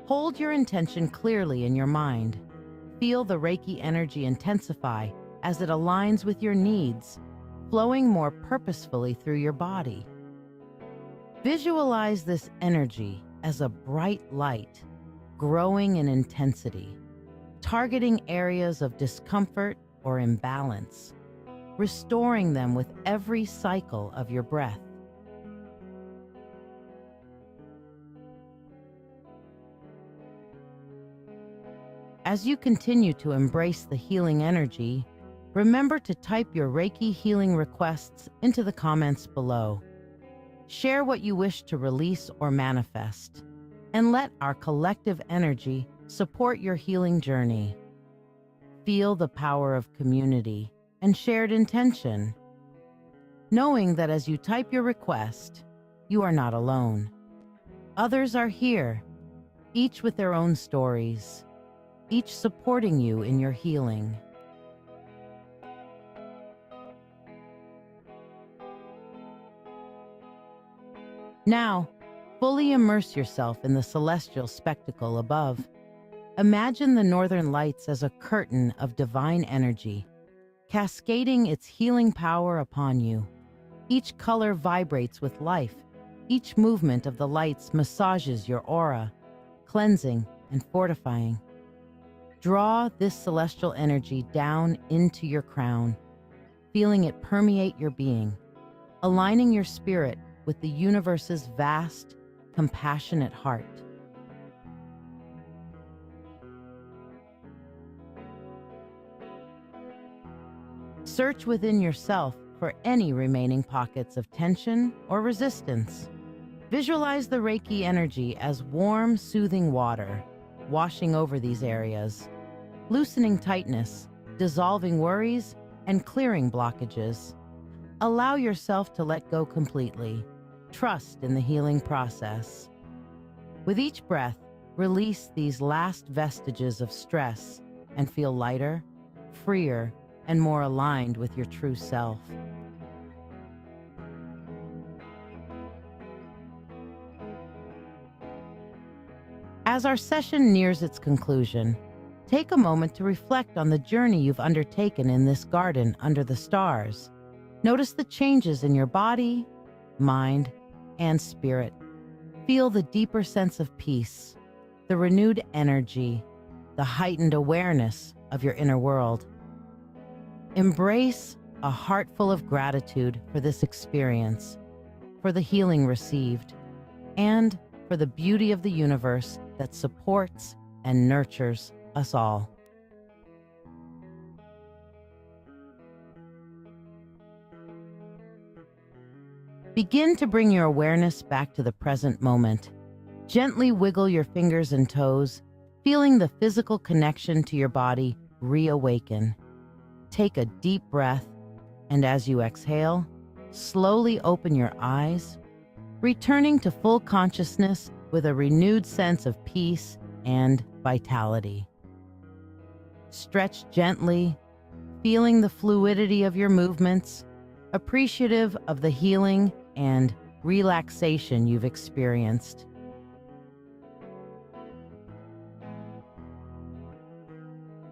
hold your intention clearly in your mind. Feel the Reiki energy intensify as it aligns with your needs, flowing more purposefully through your body. Visualize this energy as a bright light, growing in intensity, targeting areas of discomfort or imbalance, restoring them with every cycle of your breath. As you continue to embrace the healing energy, remember to type your Reiki healing requests into the comments below. Share what you wish to release or manifest, and let our collective energy support your healing journey. Feel the power of community and shared intention, knowing that as you type your request, you are not alone. Others are here, each with their own stories, each supporting you in your healing. Now, fully immerse yourself in the celestial spectacle above. Imagine the northern lights as a curtain of divine energy, cascading its healing power upon you. Each color vibrates with life. Each movement of the lights massages your aura, cleansing and fortifying. Draw this celestial energy down into your crown, feeling it permeate your being, aligning your spirit with the universe's vast, compassionate heart. Search within yourself for any remaining pockets of tension or resistance. Visualize the Reiki energy as warm, soothing water, washing over these areas, loosening tightness, dissolving worries, and clearing blockages. Allow yourself to let go completely. Trust in the healing process. With each breath, release these last vestiges of stress and feel lighter, freer, and more aligned with your true self. As our session nears its conclusion, take a moment to reflect on the journey you've undertaken in this garden under the stars. Notice the changes in your body, mind, and spirit. Feel the deeper sense of peace, the renewed energy, the heightened awareness of your inner world. Embrace a heart full of gratitude for this experience, for the healing received, and for the beauty of the universe that supports and nurtures us all. Begin to bring your awareness back to the present moment. Gently wiggle your fingers and toes, feeling the physical connection to your body reawaken. Take a deep breath, and as you exhale, slowly open your eyes, returning to full consciousness with a renewed sense of peace and vitality. Stretch gently, feeling the fluidity of your movements, appreciative of the healing and relaxation you've experienced.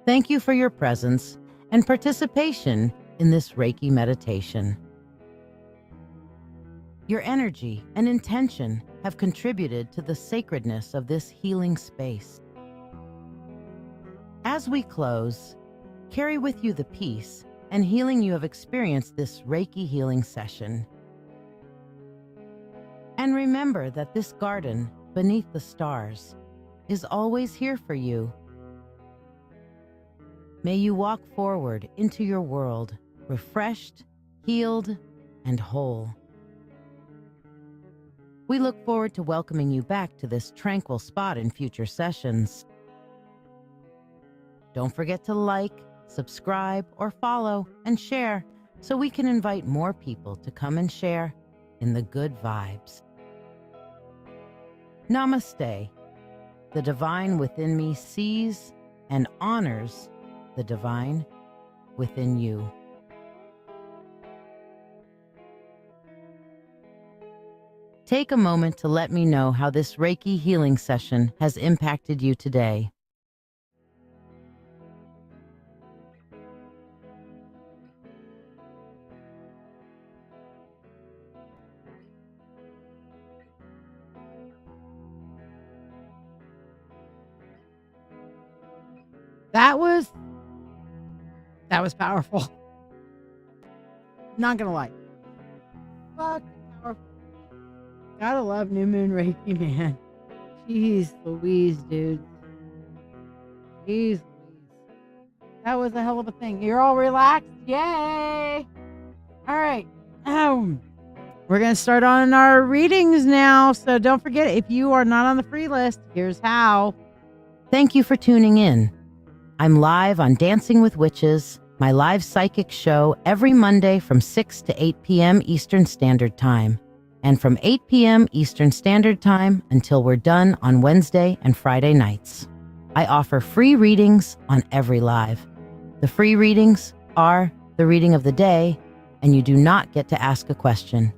Thank you for your presence and participation in this Reiki meditation. Your energy and intention have contributed to the sacredness of this healing space. As we close, carry with you the peace and healing you have experienced this Reiki healing session. And remember that this garden beneath the stars is always here for you. May you walk forward into your world refreshed, healed, and whole. We look forward to welcoming you back to this tranquil spot in future sessions. Don't forget to like, subscribe, or follow and share so we can invite more people to come and share in the good vibes. Namaste. The divine within me sees and honors the divine within you. Take a moment to let me know how this Reiki healing session has impacted you today. That was powerful. Not gonna lie. Fucking powerful. Gotta love New Moon Reiki, man. Jeez Louise, dude. Jeez Louise. That was a hell of a thing. You're all relaxed? Yay! All right. We're going to start on our readings now. So don't forget, if you are not on the free list, here's how. Thank you for tuning in. I'm live on Dancing with Witches, my live psychic show every Monday from 6 to 8 p.m. Eastern Standard Time, and from 8 p.m. Eastern Standard Time until we're done on Wednesday and Friday nights. I offer free readings on every live. The free readings are the reading of the day, and you do not get to ask a question.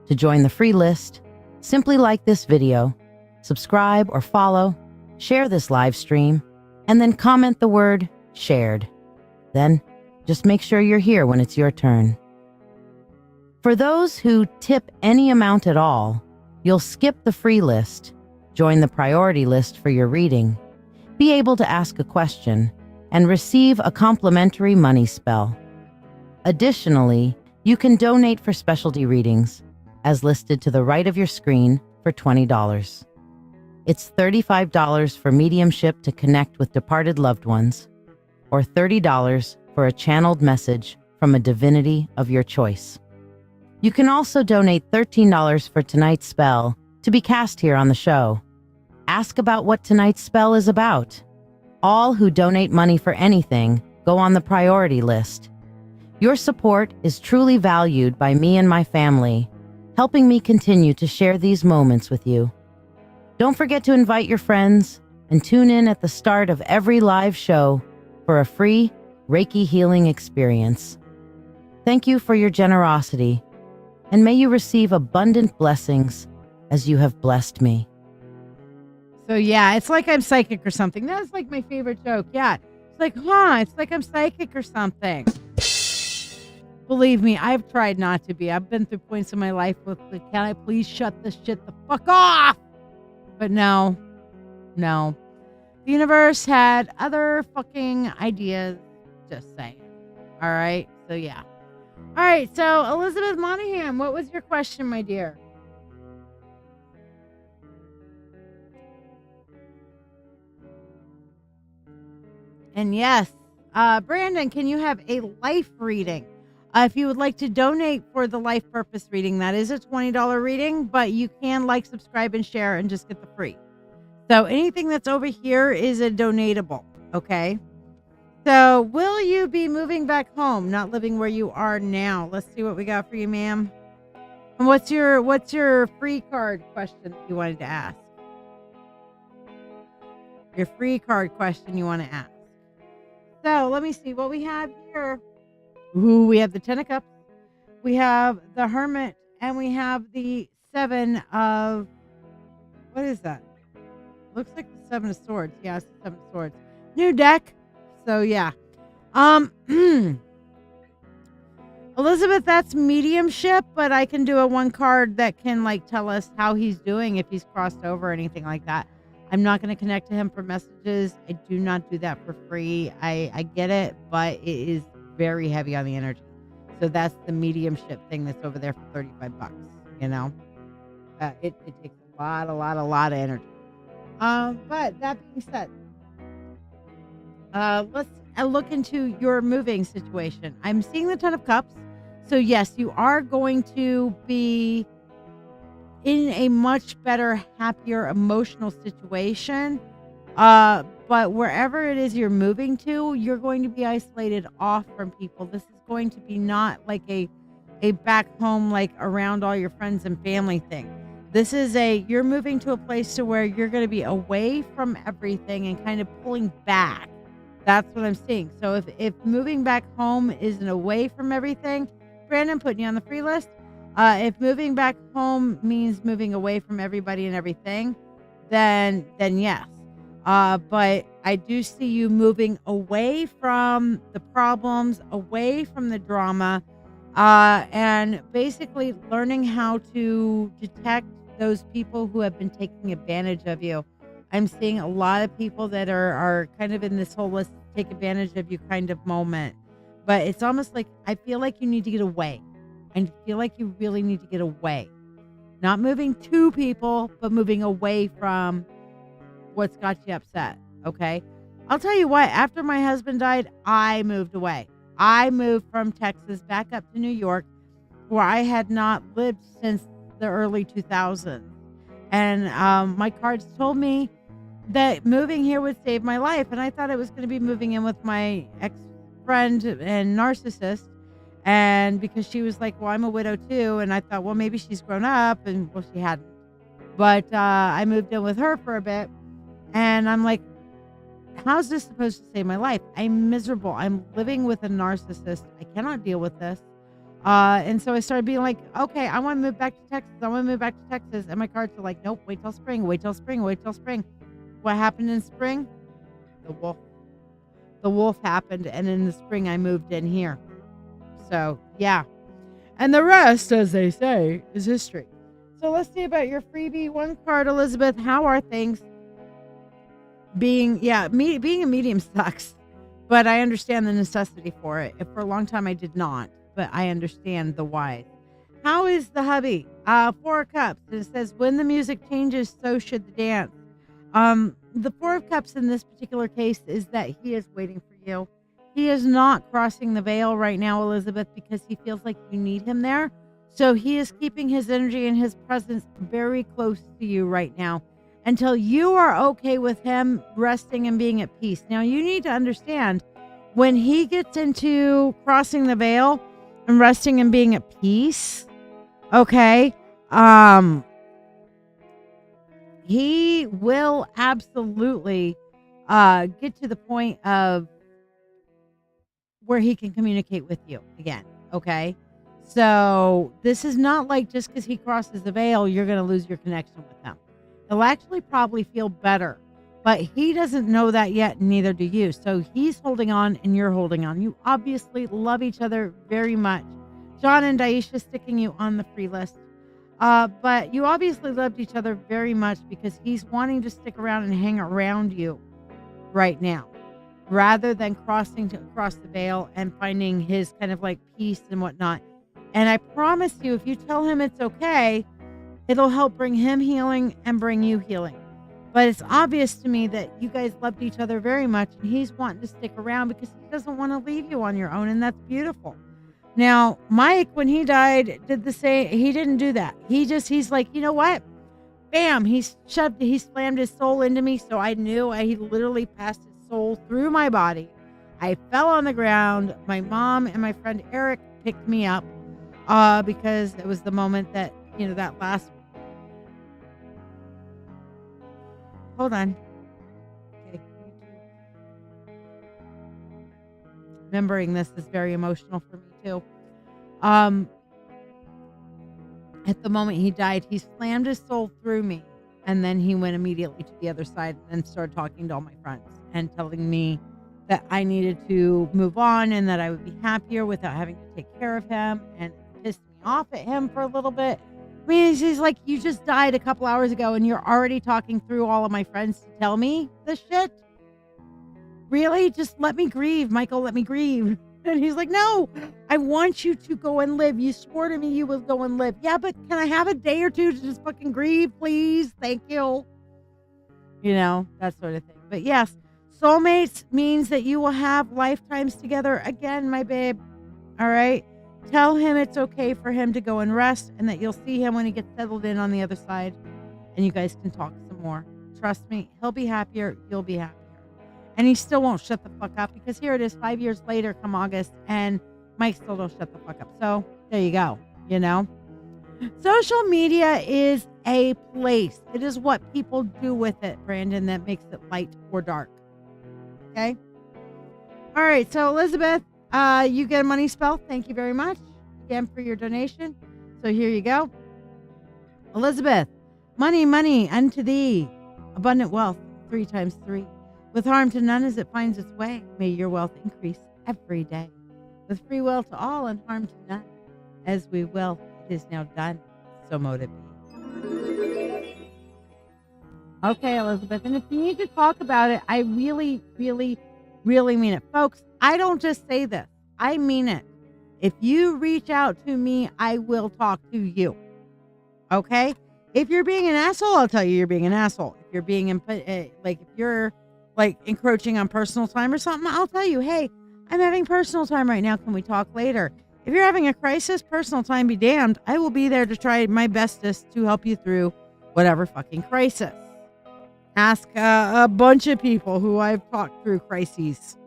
To join the free list, simply like this video, subscribe or follow, share this live stream, and then comment the word shared. Then just make sure you're here when it's your turn. For those who tip any amount at all, you'll skip the free list, join the priority list for your reading, be able to ask a question, and receive a complimentary money spell. Additionally, you can donate for specialty readings, as listed to the right of your screen, for $20. It's $35 for mediumship to connect with departed loved ones, or $30 for a channeled message from a divinity of your choice. You can also donate $13 for tonight's spell to be cast here on the show. Ask about what tonight's spell is about. All who donate money for anything go on the priority list. Your support is truly valued by me and my family, helping me continue to share these moments with you. Don't forget to invite your friends and tune in at the start of every live show for a free Reiki healing experience. Thank you for your generosity, and may you receive abundant blessings as you have blessed me. So yeah, it's like I'm psychic or something. That's like my favorite joke. Yeah. It's like, it's like I'm psychic or something. Believe me, I've tried not to be. I've been through points in my life with the, can I please shut this shit the fuck off? But no. The universe had other fucking ideas. Just saying. All right. So yeah. All right. So Elizabeth Monahan, what was your question, my dear? And yes, Brandon, can you have a life reading? If you would like to donate for the life purpose reading, that is a $20 reading, but you can like, subscribe, and share and just get the free. So anything that's over here is a donatable, okay? So will you be moving back home, not living where you are now? Let's see what we got for you, ma'am. And what's your free card question that you wanted to ask? Your free card question you want to ask. So let me see what we have here. Ooh, we have the Ten of Cups, we have the Hermit, and we have the Seven of, what is that? Looks like the Seven of Swords. Yeah, it's the Seven of Swords. New deck. So yeah. Elizabeth, that's mediumship, but I can do a one card that can like tell us how he's doing, if he's crossed over or anything like that. I'm not going to connect to him for messages. I do not do that for free. I get it, but it is very heavy on the energy. So that's the mediumship thing that's over there for $35, you know? It takes a lot of energy. But that being said, let's look into your moving situation. I'm seeing the Ten of Cups. So yes, you are going to be in a much better, happier, emotional situation. But wherever it is you're moving to, you're going to be isolated off from people. This is going to be not like a back home, like around all your friends and family thing. This is you're moving to a place to where you're going to be away from everything and kind of pulling back. That's what I'm seeing. So if moving back home isn't away from everything, Brandon, putting you on the free list. If moving back home means moving away from everybody and everything, then yes. But I do see you moving away from the problems, away from the drama, and basically learning how to detect those people who have been taking advantage of you. I'm seeing a lot of people that are kind of in this whole let's take advantage of you kind of moment. But it's almost like I feel like you need to get away. I feel like you really need to get away. Not moving to people, but moving away from what's got you upset. Okay. I'll tell you what, after my husband died, I moved away. I moved from Texas back up to New York, where I had not lived since the early 2000s. And my cards told me that moving here would save my life. And I thought it was going to be moving in with my ex-friend and narcissist. And because she was like, well, I'm a widow too. And I thought, well, maybe she's grown up. And well, she hadn't. But I moved in with her for a bit. And I'm like, how's this supposed to save my life? I'm miserable. I'm living with a narcissist. I cannot deal with this. And so I started being like, okay, I want to move back to Texas. I want to move back to Texas. And my cards are like, nope, wait till spring, wait till spring, wait till spring. What happened in spring? The wolf. The wolf happened. And in the spring, I moved in here. So, yeah. And the rest, as they say, is history. So let's see about your freebie. One card, Elizabeth. How are things? Being a medium sucks, but I understand the necessity for it. For a long time, I did not, but I understand the why. How is the hubby? 4 of Cups. It says, when the music changes, so should the dance. The 4 of Cups in this particular case is that he is waiting for you. He is not crossing the veil right now, Elizabeth, because he feels like you need him there. So he is keeping his energy and his presence very close to you right now, until you are okay with him resting and being at peace. Now, you need to understand, when he gets into crossing the veil and resting and being at peace, okay, he will absolutely get to the point of where he can communicate with you again, okay? So this is not like just because he crosses the veil, you're going to lose your connection with him. He'll actually probably feel better, but he doesn't know that yet, and neither do you. So he's holding on and you're holding on. You obviously love each other very much. John and Daisha sticking you on the free list. But you obviously loved each other very much because he's wanting to stick around and hang around you right now, rather than crossing across the veil and finding his kind of like peace and whatnot. And I promise you, if you tell him it's okay, it'll help bring him healing and bring you healing. But it's obvious to me that you guys loved each other very much, and he's wanting to stick around because he doesn't want to leave you on your own, and that's beautiful. Now, Mike, when he died, did the same. He didn't do that. He's like, you know what? Bam, he slammed his soul into me, so I knew he literally passed his soul through my body. I fell on the ground. My mom and my friend Eric picked me up because it was the moment that, that last. Hold on. Okay. Remembering this is very emotional for me too. At the moment he died, he slammed his soul through me, and then he went immediately to the other side and started talking to all my friends and telling me that I needed to move on and that I would be happier without having to take care of him, and it pissed me off at him for a little bit. I mean, he's like, you just died a couple hours ago and you're already talking through all of my friends to tell me this shit? Really? Just let me grieve, Michael, let me grieve. And he's like, no, I want you to go and live. You swore to me you would go and live. Yeah, but can I have a day or two to just fucking grieve, please? Thank you. That sort of thing. But yes, soulmates means that you will have lifetimes together again, my babe. All right? Tell him it's okay for him to go and rest, and that you'll see him when he gets settled in on the other side, and you guys can talk some more. Trust me, he'll be happier. You'll be happier. And he still won't shut the fuck up, because here it is 5 years later come August, and Mike still don't shut the fuck up. So there you go, Social media is a place. It is what people do with it, Brandon, that makes it light or dark. Okay? All right, so Elizabeth, you get a money spell. Thank you very much again for your donation. So So here you go. Elizabeth, money, money unto thee. Abundant wealth, 3 times 3. With harm to none as it finds its way. May your wealth increase every day. With free will to all and harm to none. As we will, it is now done. So mote it be. Okay, Elizabeth. And if you need to talk about it, I really, really, really mean it. Folks, I don't just say this. I mean it. If you reach out to me, I will talk to you. Okay? If you're being an asshole, I'll tell you you're being an asshole. If you're being, if you're encroaching on personal time or something, I'll tell you, hey, I'm having personal time right now. Can we talk later? If you're having a crisis, personal time be damned. I will be there to try my bestest to help you through whatever fucking crisis. Ask a bunch of people who I've talked through crises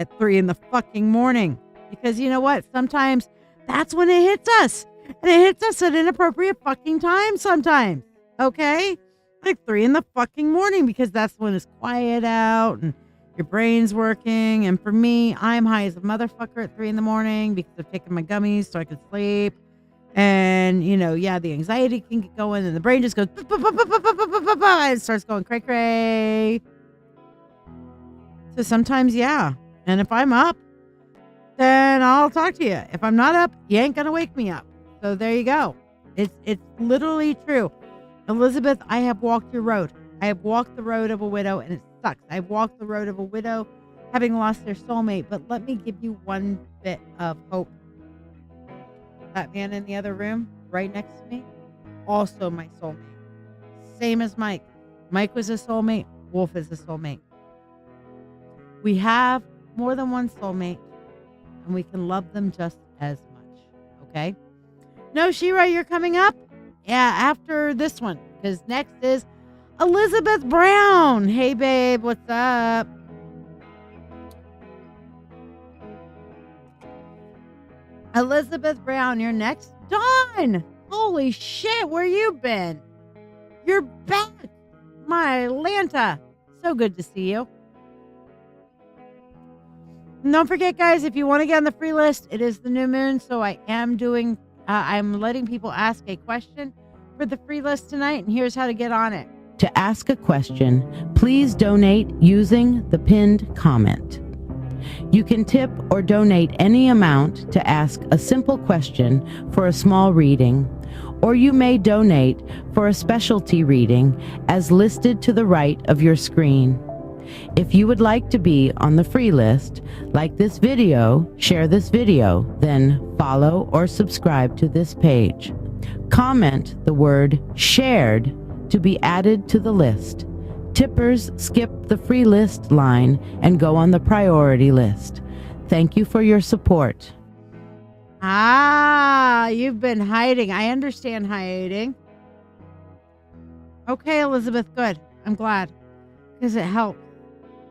at 3 in the fucking morning. Because you know what? Sometimes that's when it hits us. And it hits us at inappropriate fucking time sometimes. Okay? Like 3 in the fucking morning, because that's when it's quiet out and your brain's working. And for me, I'm high as a motherfucker at 3 in the morning because I've taken my gummies so I can sleep. And, the anxiety can get going and the brain just goes, and it starts going cray cray. So sometimes, yeah. And if I'm up, then I'll talk to you. If I'm not up, you ain't going to wake me up. So there you go. It's literally true. Elizabeth, I have walked your road. I have walked the road of a widow, and it sucks. I've walked the road of a widow having lost their soulmate. But let me give you one bit of hope. That man in the other room, right next to me, also my soulmate. Same as Mike. Mike was a soulmate. Wolf is a soulmate. We have more than one soulmate, and we can love them just as much. Okay? No, Shira, you're coming up? Yeah, after this one. Because next is Elizabeth Brown. Hey, babe, what's up? Elizabeth Brown, you're next. Dawn! Holy shit, where you been? You're back. My Atlanta. So good to see you. And don't forget, guys, if you want to get on the free list, it is the new moon, so I am doing... I'm letting people ask a question for the free list tonight, and here's how to get on it. To ask a question, please donate using the pinned comment. You can tip or donate any amount to ask a simple question for a small reading, or you may donate for a specialty reading as listed to the right of your screen. If you would like to be on the free list, like this video, share this video, then follow or subscribe to this page. Comment the word shared to be added to the list. Tippers skip the free list line and go on the priority list. Thank you for your support. You've been hiding. I understand hiding. Okay, Elizabeth, good. I'm glad. Because it helps.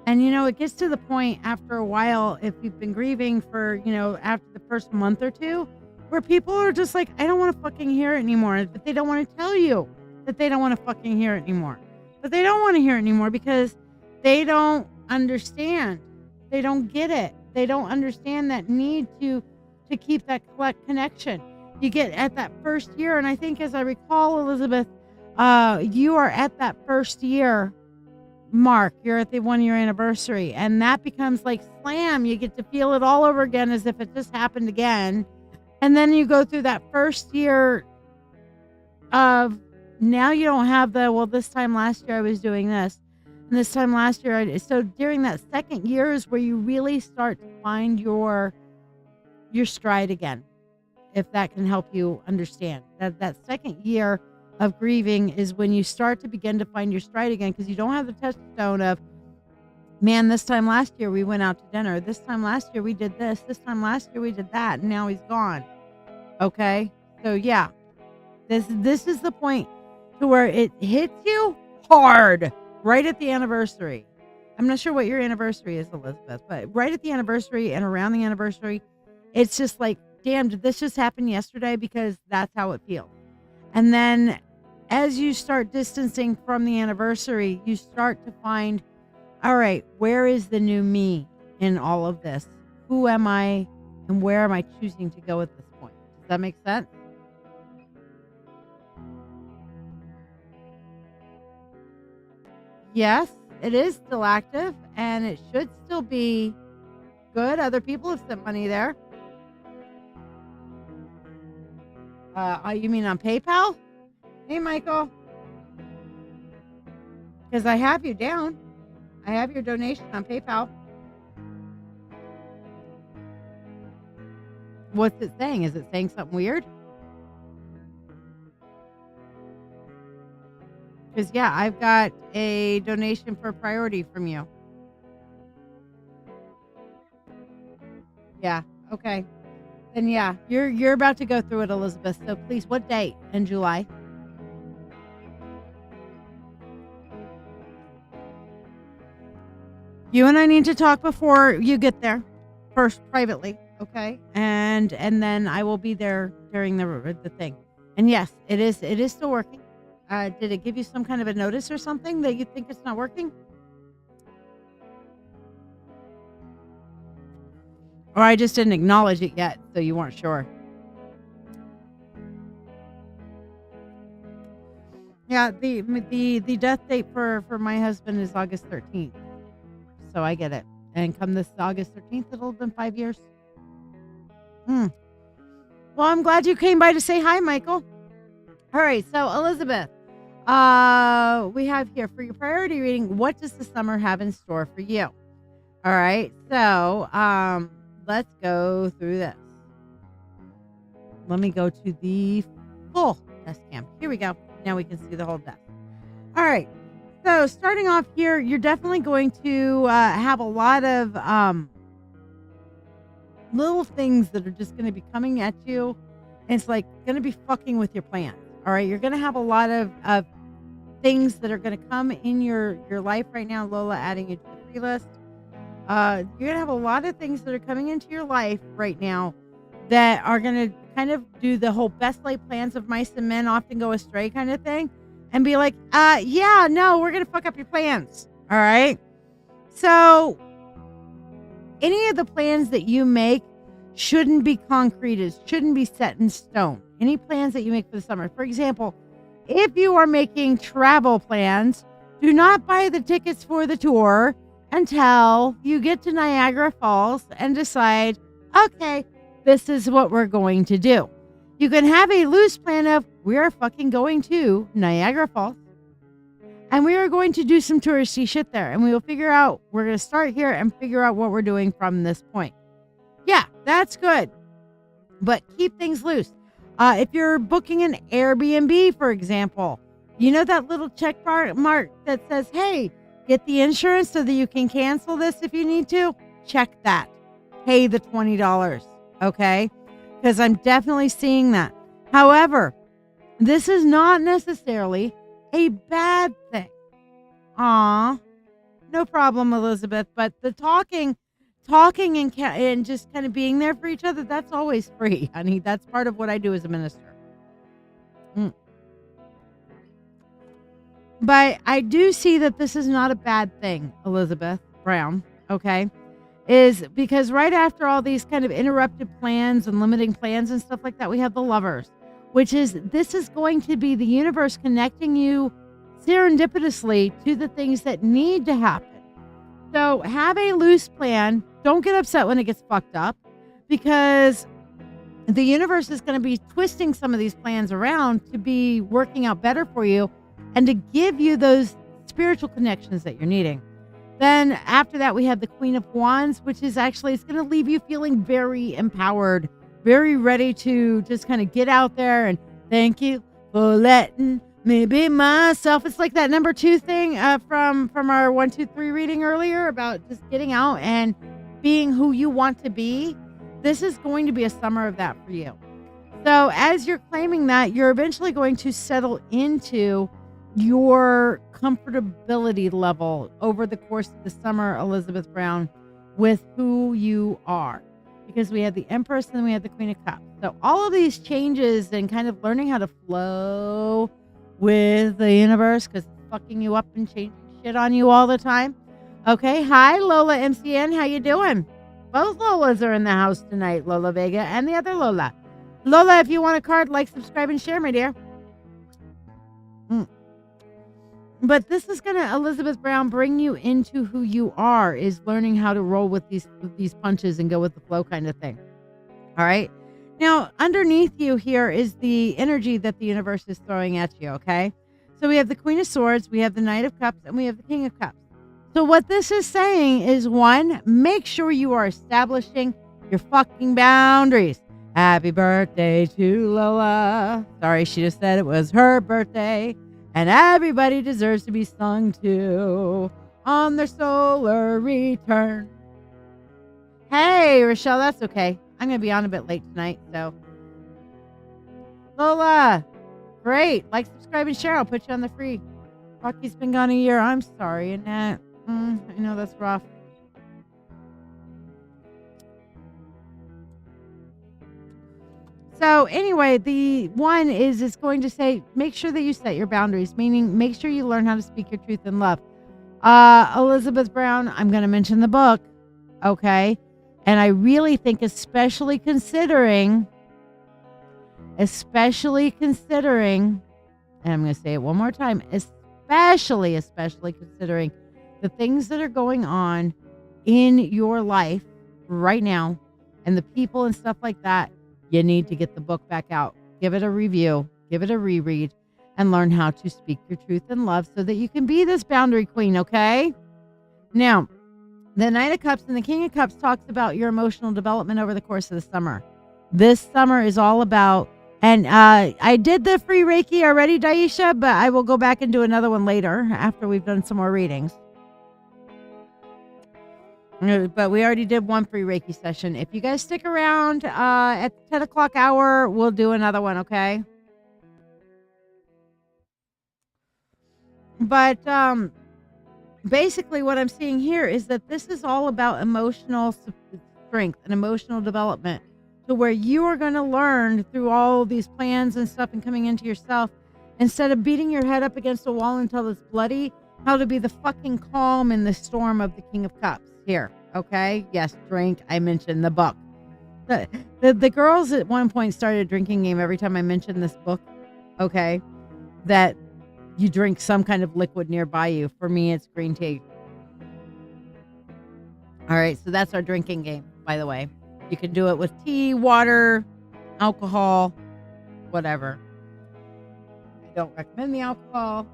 And, it gets to the point after a while, if you've been grieving for, after the first month or two, where people are just like, I don't want to fucking hear it anymore. But they don't want to tell you that they don't want to fucking hear it anymore. But they don't want to hear it anymore because they don't understand. They don't get it. They don't understand that need to keep that connection. You get at that first year. And I think, as I recall, Elizabeth, you are at that first year mark. You're at the 1-year anniversary, and that becomes like slam. You get to feel it all over again as if it just happened again. And then you go through that first year of, now you don't have this time last year I was doing this, and this time last year so during that second year is where you really start to find your stride again, if that can help you understand. That second year of grieving is when you start to begin to find your stride again, because you don't have the touchstone of, man, this time last year we went out to dinner. This time last year we did this. This time last year we did that. And now he's gone. Okay? So, yeah. This is the point to where it hits you hard right at the anniversary. I'm not sure what your anniversary is, Elizabeth, but right at the anniversary and around the anniversary, it's just like, damn, did this just happen yesterday? Because that's how it feels. And then as you start distancing from the anniversary, you start to find, all right, where is the new me in all of this? Who am I and where am I choosing to go at this point? Does that make sense? yes, it is still active and it should still be good. Other people have sent money there. You mean on PayPal? Hey, Michael. Because I have you down. I have your donation on PayPal. What's it saying? Is it saying something weird? Because, yeah, I've got a donation for priority from you. Yeah, okay. Then, yeah, you're about to go through it, Elizabeth. So, please, what date in July? You and I need to talk before you get there. First, privately, okay? And then I will be there during the thing. And yes, it is still working. Did it give you some kind of a notice or something that you think it's not working? Or I just didn't acknowledge it yet, so you weren't sure. Yeah, the death date for my husband is August 13th. So I get it. And come this August 13th, it'll have been 5 years. Well, I'm glad you came by to say hi, Michael. All right, so Elizabeth, we have here for your priority reading, what does the summer have in store for you? All right, so let's go through this. Let me go to the full desk cam. Here we go. Now we can see the whole desk. All right. So starting off here, you're definitely going to have a lot of little things that are just going to be coming at you. And it's like going to be fucking with your plans. All right. You're going to have a lot of things that are going to come in your life right now. Lola adding you to the free list. You're going to have a lot of things that are coming into your life right now that are going to kind of do the whole best laid plans of mice and men often go astray kind of thing. And be like, yeah, no, we're going to fuck up your plans. All right. So any of the plans that you make shouldn't be concreted, shouldn't be set in stone. Any plans that you make for the summer. For example, if you are making travel plans, do not buy the tickets for the tour until you get to Niagara Falls and decide, okay, this is what we're going to do. You can have a loose plan of, we are fucking going to Niagara Falls and we are going to do some touristy shit there. And we will figure out, we're going to start here and figure out what we're doing from this point. Yeah, that's good. But keep things loose. If you're booking an Airbnb, for example, you know that little check mark that says, hey, get the insurance so that you can cancel this if you need to? Check that. Pay the $20. Okay? Because I'm definitely seeing that. However, this is not necessarily a bad thing. Aw, no problem, Elizabeth. But the talking and just kind of being there for each other, that's always free, honey. That's part of what I do as a minister. But I do see that this is not a bad thing, Elizabeth Brown, okay? Is because right after all these kind of interrupted plans and limiting plans and stuff like that, we have the Lovers, which is, this is going to be the universe connecting you serendipitously to the things that need to happen. So have a loose plan. Don't get upset when it gets fucked up, because the universe is going to be twisting some of these plans around to be working out better for you and to give you those spiritual connections that you're needing. Then after that, we have the Queen of Wands, which is actually, it's going to leave you feeling very empowered, very ready to just kind of get out there and thank you for letting me be myself. It's like that number 2 thing from our 1, 2, 3 reading earlier about just getting out and being who you want to be. This is going to be a summer of that for you. So as you're claiming that, you're eventually going to settle into your comfortability level over the course of the summer, Elizabeth Brown, with who you are. Because we have the Empress and then we have the Queen of Cups. So all of these changes and kind of learning how to flow with the universe, because it's fucking you up and changing shit on you all the time. Okay, hi Lola MCN, how you doing? Both Lolas are in the house tonight, Lola Vega and the other Lola. Lola, if you want a card, like, subscribe, and share, my dear. But this is going to, Elizabeth Brown, bring you into who you are, is learning how to roll with these punches and go with the flow kind of thing. All right. Now, underneath you here is the energy that the universe is throwing at you. Okay. So we have the Queen of Swords, we have the Knight of Cups, and we have the King of Cups. So what this is saying is, one, make sure you are establishing your fucking boundaries. Happy birthday to Lola. Sorry, she just said it was her birthday. And everybody deserves to be sung to on their solar return. Hey, Rochelle, that's okay. I'm going to be on a bit late tonight, so. Lola, great. Like, subscribe, and share. I'll put you on the free. Rocky's been gone a year. I'm sorry, Annette. I know that's rough. So anyway, the one is going to say, make sure that you set your boundaries, meaning make sure you learn how to speak your truth in love. Elizabeth Brown, I'm going to mention the book. Okay. And I really think, especially considering, and I'm going to say it one more time, especially considering the things that are going on in your life right now and the people and stuff like that, you need to get the book back out. Give it a review, give it a reread, and learn how to speak your truth in love so that you can be this boundary queen, okay? Now, the Knight of Cups and the King of Cups talks about your emotional development over the course of the summer. This summer is all about, and I did the free Reiki already, Daisha, but I will go back and do another one later after we've done some more readings. But we already did one free Reiki session. If you guys stick around at the 10 o'clock hour, we'll do another one, okay? But basically what I'm seeing here is that this is all about emotional strength and emotional development, to where you are going to learn through all these plans and stuff and coming into yourself, instead of beating your head up against a wall until it's bloody, how to be the fucking calm in the storm of the King of Cups. Here, okay? Yes, drink. I mentioned the book. The girls at one point started a drinking game every time I mentioned this book, okay? That you drink some kind of liquid nearby you. For me, it's green tea. All right, so that's our drinking game, by the way. You can do it with tea, water, alcohol, whatever. I don't recommend the alcohol.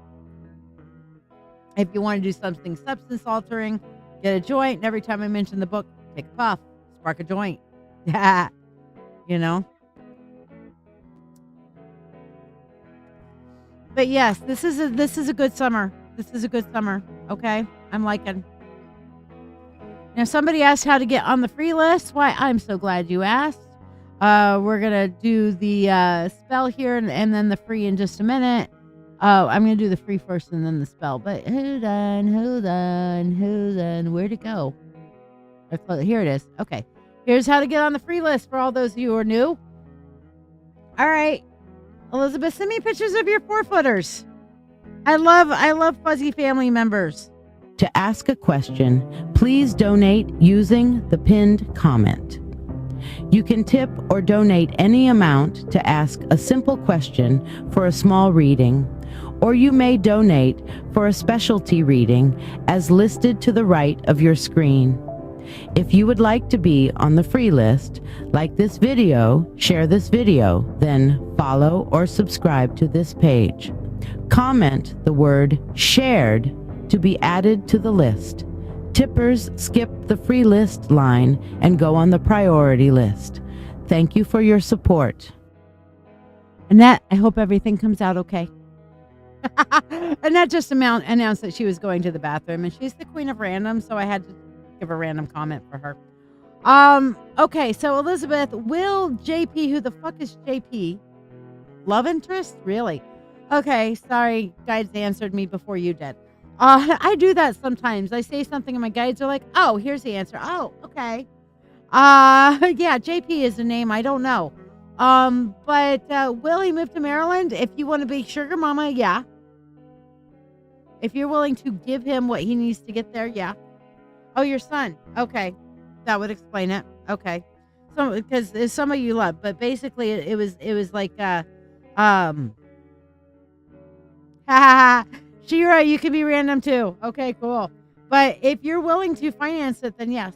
If you want to do something substance altering, get a joint, and every time I mention the book, take a puff, spark a joint. Yeah, you know. But yes, this is a good summer. This is a good summer. Okay, I'm liking. Now, somebody asked how to get on the free list. Why, I'm so glad you asked. We're gonna do the spell here and then the free in just a minute. I'm going to do the free first and then the spell. But hold on. Where'd it go? Here it is. Okay. Here's how to get on the free list for all those of you who are new. All right. Elizabeth, send me pictures of your 4-footers. I love fuzzy family members. To ask a question, please donate using the pinned comment. You can tip or donate any amount to ask a simple question for a small reading, or you may donate for a specialty reading as listed to the right of your screen. If you would like to be on the free list, like this video, share this video, then follow or subscribe to this page. Comment the word shared to be added to the list. Tippers skip the free list line and go on the priority list. Thank you for your support. Annette, I hope everything comes out okay. Annette just announced that she was going to the bathroom, and she's the queen of random, so I had to give a random comment for her. Okay, so Elizabeth, will JP, who the fuck is JP? Love interest? Really? Okay, sorry, guides answered me before you did. I do that sometimes. I say something and my guides are like, oh, here's the answer. Oh, okay. Yeah, JP is a name. I don't know. But will he move to Maryland? If you want to be sugar mama, yeah. If you're willing to give him what he needs to get there, yeah. Oh, your son. Okay. That would explain it. Okay. So, because there's some of you love, but basically it was like, Shira, you can be random too. Okay, cool. But if you're willing to finance it, then yes.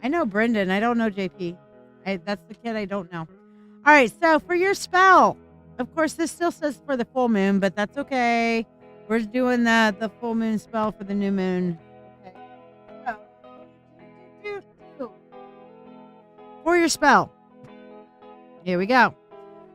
I know Brendan. I don't know JP. That's the kid I don't know. All right, so for your spell, of course, this still says for the full moon, but that's okay. We're doing the full moon spell for the new moon. Okay. So, for your spell, here we go.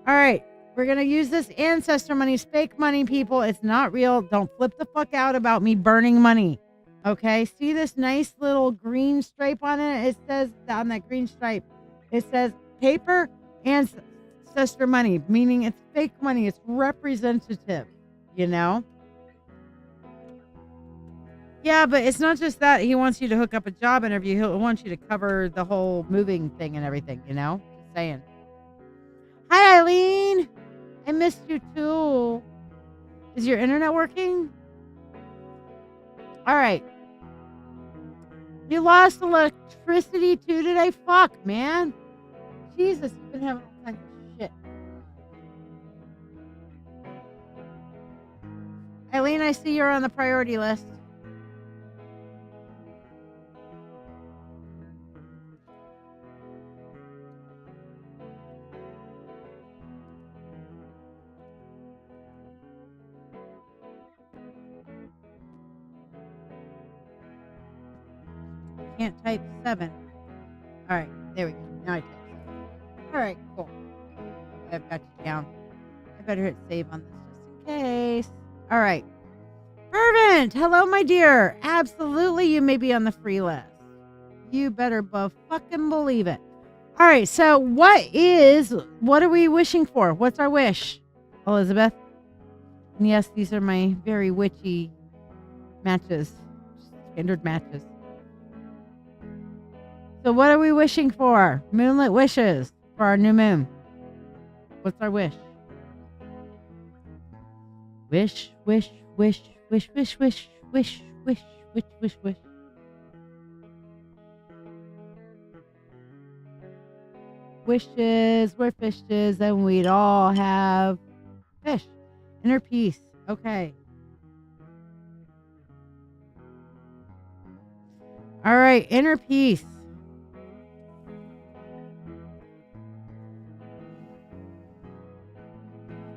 All right, we're going to use this ancestor money. It's fake money, people. It's not real. Don't flip the fuck out about me burning money. Okay, see this nice little green stripe on it? It says, on that green stripe, it says paper ancestor money, meaning it's fake money. It's representative, you know? Yeah, but it's not just that. He wants you to hook up a job interview. He'll want you to cover the whole moving thing and everything, you know? Just saying. Hi, Eileen. I missed you too. Is your internet working? All right. You lost electricity too today? Fuck, man. Jesus, you've been having all kinds of shit. Eileen, I see you're on the priority list. Can't type 7. All right, there we go. Now I type 7. All right, cool. I've got you down. I better hit save on this just in case. All right. Fervent. Hello, my dear. Absolutely, you may be on the free list. You better fucking believe it. All right, so what are we wishing for? What's our wish, Elizabeth? And yes, these are my very witchy matches, standard matches. So what are we wishing for? Moonlit wishes for our new moon. What's our wish? Wish, wish, wish, wish, wish, wish, wish, wish, wish, wish, wish. Wishes, we're fishes, and we'd all have fish. Inner peace. Okay. All right, inner peace.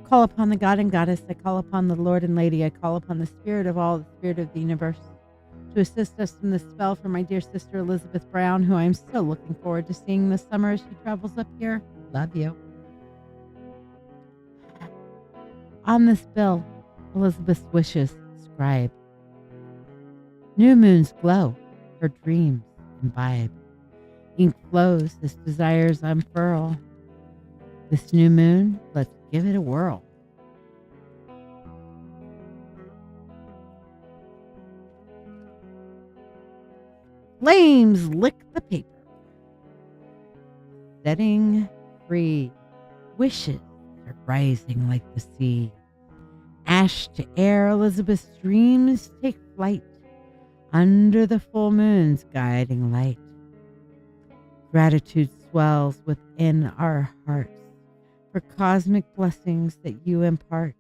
Call upon the God and Goddess. I call upon the Lord and Lady. I call upon the Spirit of all, the Spirit of the universe, to assist us in this spell for my dear sister Elizabeth Brown, who I'm so looking forward to seeing this summer as she travels up here. Love you. On this bill, Elizabeth's wishes, scribe. New moons glow, her dreams imbibe. Ink flows as desires unfurl. This new moon, let's give it a whirl. Flames lick the paper. Setting free. Wishes are rising like the sea. Ash to air, Elizabeth's dreams take flight under the full moon's guiding light. Gratitude swells within our hearts for cosmic blessings that you impart.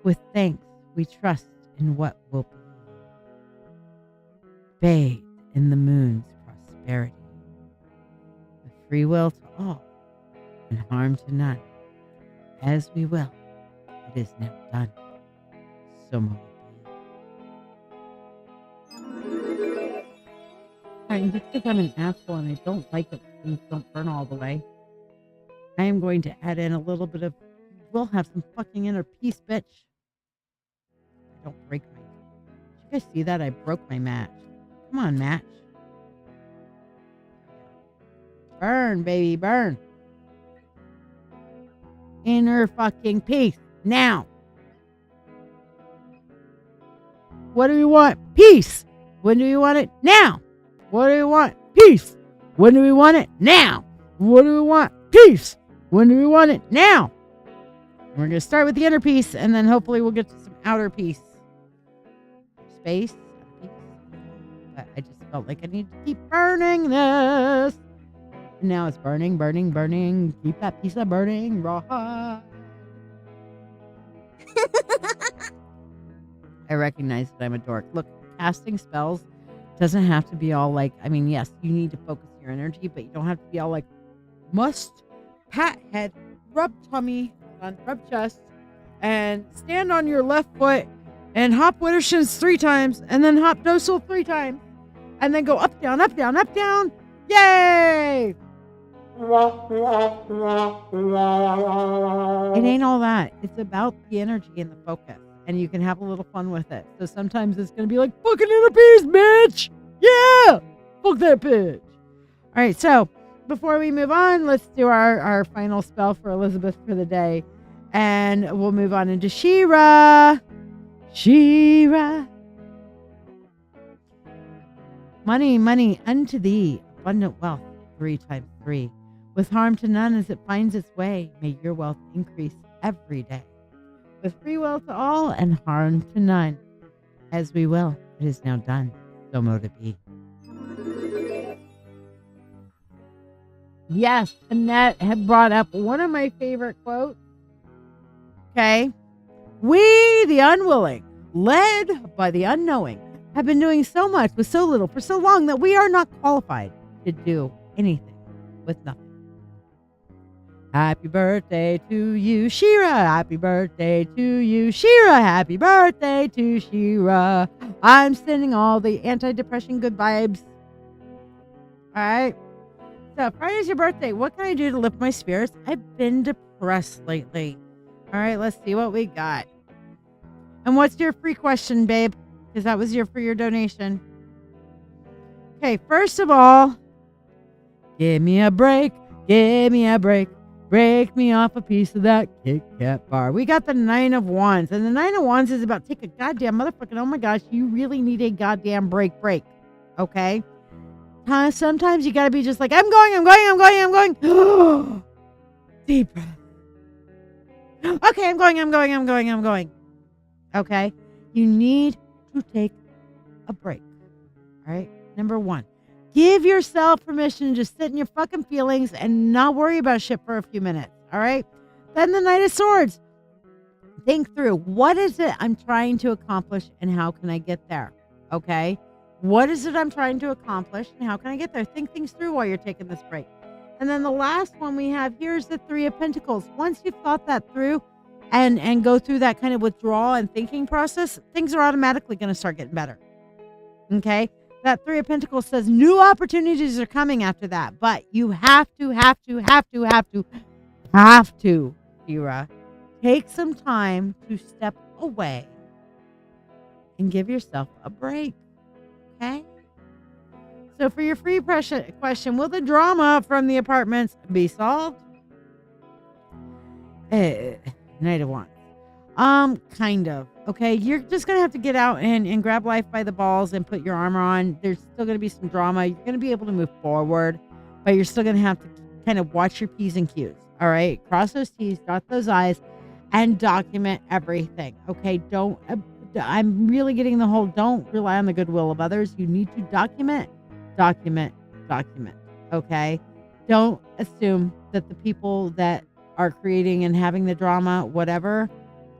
With thanks, we trust in what will be. Bathed in the moon's prosperity. With free will to all and harm to none. As we will, it is now done. So may it be. And just because I'm an asshole and I don't like it, things don't burn all the way, I am going to add in a little bit of, we'll have some fucking inner peace, bitch. I don't break my, did you guys see that? I broke my match. Come on, match. Burn, baby, burn. Inner fucking peace. Now. What do we want? Peace. When do we want it? Now. What do we want? Peace. When do we want it? Now. What do we want? Peace. When do we want it? Now. We're going to start with the inner peace, and then hopefully we'll get to some outer peace. Space. But I just felt like I need to keep burning this. And now it's burning, burning, burning. Keep that piece of burning raw. I recognize that I'm a dork. Look, casting spells doesn't have to be all like, I mean, yes, you need to focus your energy, but you don't have to be all like, must pat head, rub tummy, rub chest, and stand on your left foot and hop Widdershins 3 times, and then hop docile 3 times, and then go up, down, up, down, up, down. Yay! It ain't all that. It's about the energy and the focus, and you can have a little fun with it. So sometimes it's going to be like, fucking in a piece, bitch! Yeah! Fuck that bitch! All right, so before we move on, let's do our final spell for Elizabeth for the day, and we'll move on into Shira. Shira. Money, money unto thee, abundant wealth, 3 times 3. With harm to none as it finds its way, may your wealth increase every day. With free will to all and harm to none, as we will, it is now done, so mote it be. Yes, Annette had brought up one of my favorite quotes. Okay. We, the unwilling, led by the unknowing, have been doing so much with so little for so long that we are not qualified to do anything with nothing. Happy birthday to you, Shira. Happy birthday to you, Shira. Happy birthday to Shira. I'm sending all the anti-depression good vibes. All right. So Friday's your birthday. What can I do to lift my spirits? I've been depressed lately. All right, let's see what we got. And what's your free question, babe? Because that was for your donation. Okay, first of all, give me a break. Give me a break. Break me off a piece of that Kit Kat bar. We got the 9 of Wands. And the 9 of Wands is about take a goddamn motherfucking, oh my gosh, you really need a goddamn break. Okay? Sometimes you got to be just like, I'm going. Deep breath. Okay, I'm going. Okay? You need to take a break. All right? Number 1. Give yourself permission to just sit in your fucking feelings and not worry about shit for a few minutes. All right? Then the Knight of Swords. Think through, what is it I'm trying to accomplish and how can I get there? Okay? What is it I'm trying to accomplish and how can I get there? Think things through while you're taking this break. And then the last one we have here is the 3 of Pentacles. Once you've thought that through and go through that kind of withdrawal and thinking process, things are automatically going to start getting better. Okay? That 3 of Pentacles says new opportunities are coming after that. But you have to, Shira, take some time to step away and give yourself a break. Okay? So for your free question, will the drama from the apartments be solved? Knight of Wands. Kind of. Okay, you're just going to have to get out and grab life by the balls and put your armor on. There's still going to be some drama. You're going to be able to move forward, but you're still going to have to kind of watch your P's and Q's. All right, cross those T's, dot those I's, and document everything. Okay, I'm really getting the whole don't rely on the goodwill of others. You need to document. Okay, don't assume that the people that are creating and having the drama, whatever,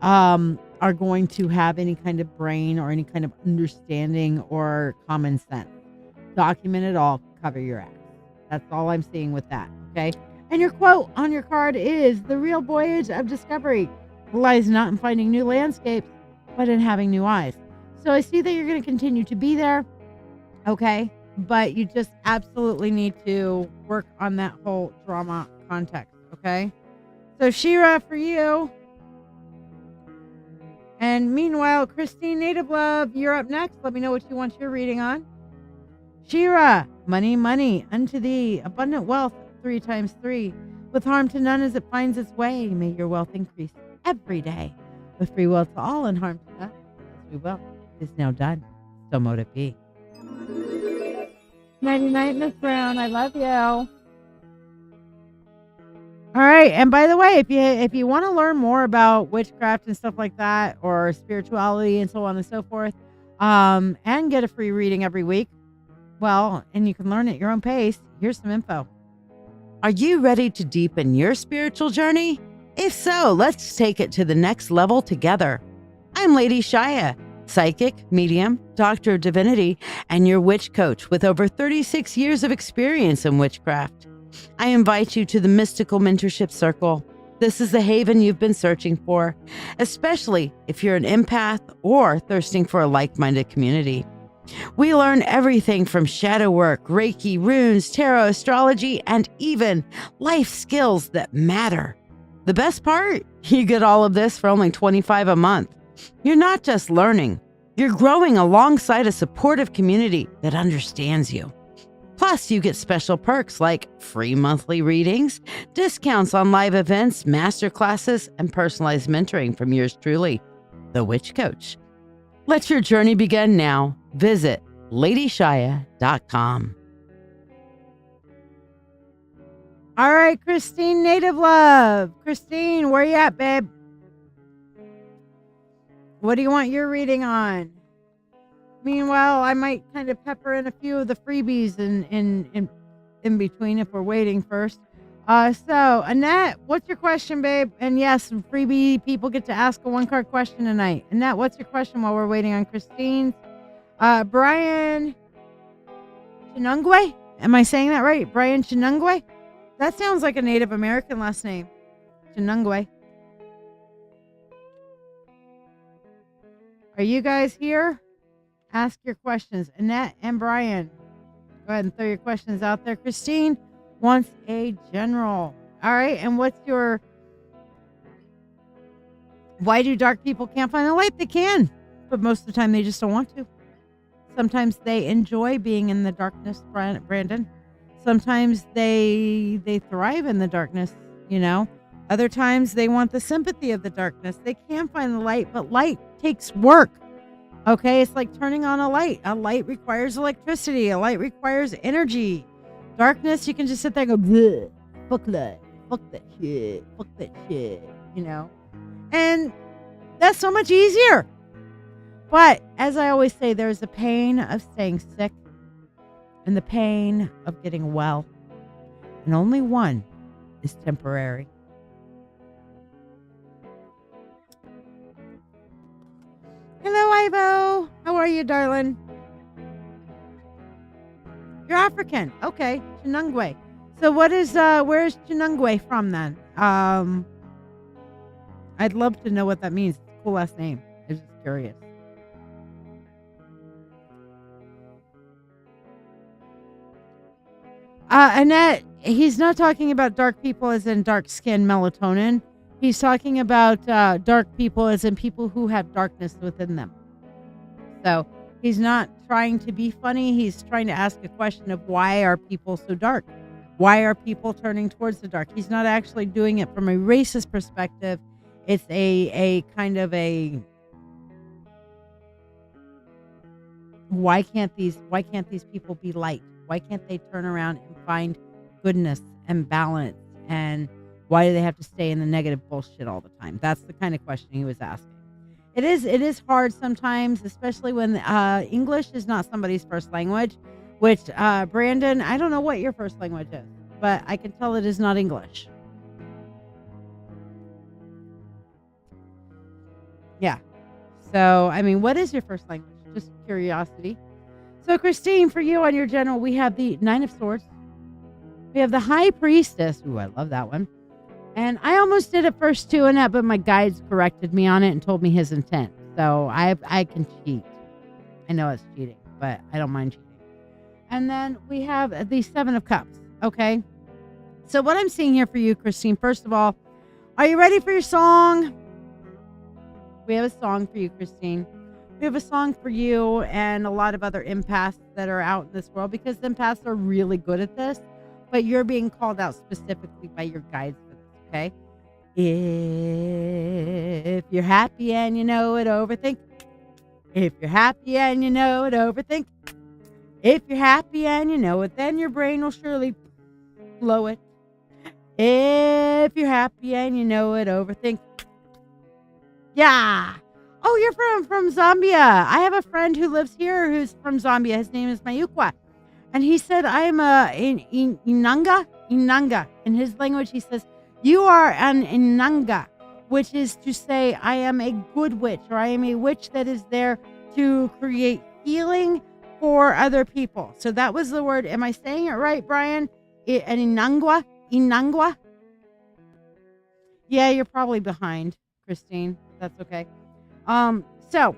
are going to have any kind of brain or any kind of understanding or common sense. Document it all, cover your ass. That's all I'm seeing with that, okay? And your quote on your card is, the real voyage of discovery lies not in finding new landscapes, but in having new eyes. So I see that you're going to continue to be there, okay? But you just absolutely need to work on that whole drama context, okay? So Shira, for you. And meanwhile, Christine Native Love, you're up next. Let me know what you want your reading on. Shira, money, money unto thee, abundant wealth, 3 times 3. With harm to none as it finds its way, may your wealth increase every day. With free will to all and harm to none, as we will, is now done. So mote it be. 99 Miss Brown, I love you. All right, and by the way, if you want to learn more about witchcraft and stuff like that, or spirituality and so on and so forth, and get a free reading every week, well, and you can learn at your own pace, here's some info. Are you ready to deepen your spiritual journey? If so, let's take it to the next level together. I'm LadyShiya, psychic, medium, doctor of divinity, and your witch coach with over 36 years of experience in witchcraft. I invite you to the Mystical Mentorship Circle. This is the haven you've been searching for, especially if you're an empath or thirsting for a like-minded community. We learn everything from shadow work, Reiki, runes, tarot, astrology, and even life skills that matter. The best part? You get all of this for only $25 a month. You're not just learning, you're growing alongside a supportive community that understands you. Plus, you get special perks like free monthly readings, discounts on live events, masterclasses, and personalized mentoring from yours truly, the Witch Coach. Let your journey begin now. Visit LadyShiya.com. All right, Christine Native Love. Christine, where you at, babe? What do you want your reading on? Meanwhile, I might kind of pepper in a few of the freebies in between if we're waiting first. So, Annette, what's your question, babe? And yes, freebie people get to ask a one-card question tonight. Annette, what's your question while we're waiting on Christine's? Brian Chinungwe? Am I saying that right? Brian Chinungwe? That sounds like a Native American last name. Chinungwe. Are you guys here? Ask your questions. Annette and Brian. Go ahead and throw your questions out there. Christine wants a general. All right. And what's your... Why do dark people can't find the light? They can. But most of the time they just don't want to. Sometimes they enjoy being in the darkness, Brandon. Sometimes they thrive in the darkness, you know. Other times they want the sympathy of the darkness. They can find the light, but light takes work. Okay, it's like turning on a light. A light requires electricity. A light requires energy. Darkness, you can just sit there and go, fuck that shit, you know. And that's so much easier. But as I always say, there's the pain of staying sick and the pain of getting well. And only one is temporary. Hello, Ivo. How are you, darling? You're African. Okay. Chinungwe. So where's Chinungwe from then? I'd love to know what that means. It's a cool last name. I'm just curious. Annette, he's not talking about dark people as in dark skin melatonin. He's talking about dark people as in people who have darkness within them. So he's not trying to be funny. He's trying to ask a question of why are people so dark? Why are people turning towards the dark? He's not actually doing it from a racist perspective. It's a kind of a why can't these people be light? Why can't they turn around and find goodness and balance? And why do they have to stay in the negative bullshit all the time? That's the kind of question he was asking. It is hard sometimes, especially when English is not somebody's first language, which, Brandon, I don't know what your first language is, but I can tell it is not English. Yeah. So, I mean, what is your first language? Just curiosity. So, Christine, for you on your general, we have the Nine of Swords. We have the High Priestess. Ooh, I love that one. And I almost did it first too, Annette, but my guides corrected me on it and told me his intent. So I can cheat. I know it's cheating, but I don't mind cheating. And then we have the Seven of Cups. Okay. So what I'm seeing here for you, Christine, first of all, are you ready for your song? We have a song for you, Christine. We have a song for you and a lot of other empaths that are out in this world, because empaths are really good at this, but you're being called out specifically by your guides for this. Okay. If you're happy and you know it, overthink. If you're happy and you know it, overthink. If you're happy and you know it, then your brain will surely blow it. If you're happy and you know it, overthink. Yeah. Oh, you're from Zambia. I have a friend who lives here who's from Zambia. His name is Mayukwa. And he said, I am Inanga. In his language, he says, you are an Inanga, which is to say, I am a good witch, or I am a witch that is there to create healing for other people. So that was the word. Am I saying it right, Brian? An inangwa? Inangwa? Yeah, you're probably behind, Christine. That's okay. So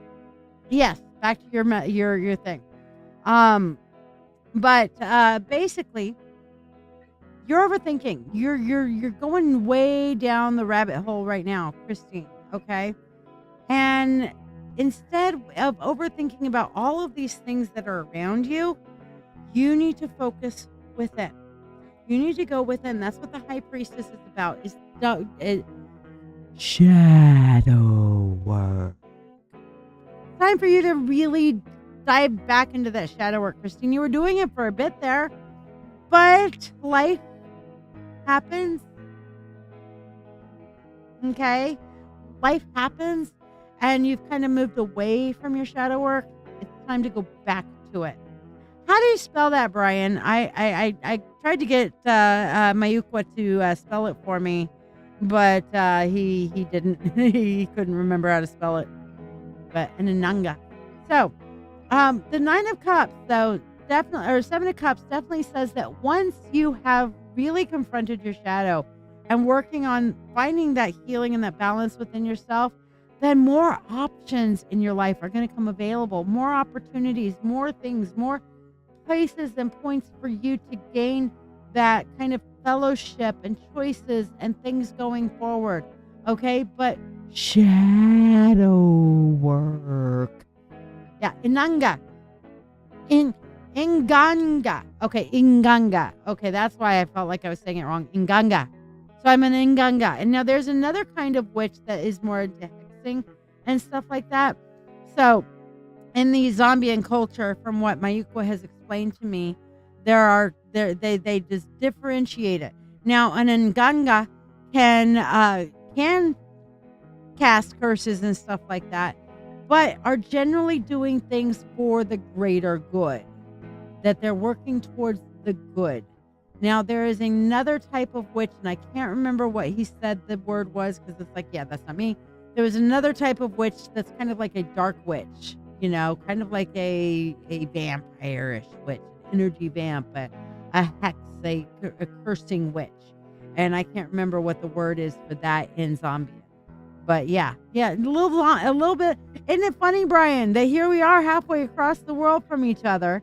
yes, back to your thing. But basically, you're overthinking. You're going way down the rabbit hole right now, Christine. Okay, and instead of overthinking about all of these things that are around you, you need to focus within. You need to go within. That's what the high priestess is about. Is shadow work. Time for you to really dive back into that shadow work, Christine. You were doing it for a bit there, but life happens. Okay? Life happens, and you've kind of moved away from your shadow work. It's time to go back to it. How do you spell that, Brian? I tried to get Mayukwa to spell it for me, but he didn't. He couldn't remember how to spell it. But an Ananga. So, the 9 of Cups, though, definitely, or 7 of Cups, definitely says that once you have really confronted your shadow and working on finding that healing and that balance within yourself, then more options in your life are going to come available. More opportunities, more things, more places and points for you to gain that kind of fellowship and choices and things going forward. Okay, but shadow work. Yeah, Inanga. Inganga. Okay, Inganga. Okay, that's why I felt like I was saying it wrong. Inganga. So I'm an Inganga. And now there's another kind of witch that is more into hexing and stuff like that. So in the Zambian culture, from what Mayukwa has explained to me, they just differentiate it. Now, an Nganga can cast curses and stuff like that, but are generally doing things for the greater good, that they're working towards the good. Now, there is another type of witch, and I can't remember what he said the word was, because it's like, yeah, that's not me. There was another type of witch that's kind of like a dark witch, you know, kind of like a vampire-ish witch, energy vamp, a hex, a cursing witch. And I can't remember what the word is for that in Zambia. But yeah, a little bit. Isn't it funny, Brian, that here we are halfway across the world from each other,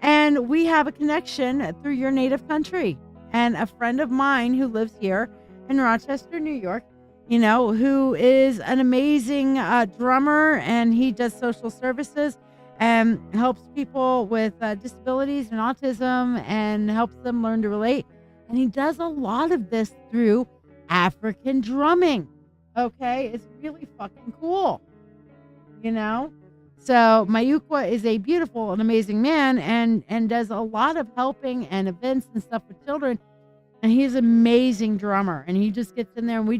and we have a connection through your native country. And a friend of mine who lives here in Rochester, New York, you know, who is an amazing drummer, and he does social services and helps people with disabilities and autism and helps them learn to relate. And he does a lot of this through African drumming. Okay, it's really fucking cool, you know? So Mayukwa is a beautiful and amazing man and does a lot of helping and events and stuff with children. And he's an amazing drummer. And he just gets in there, and he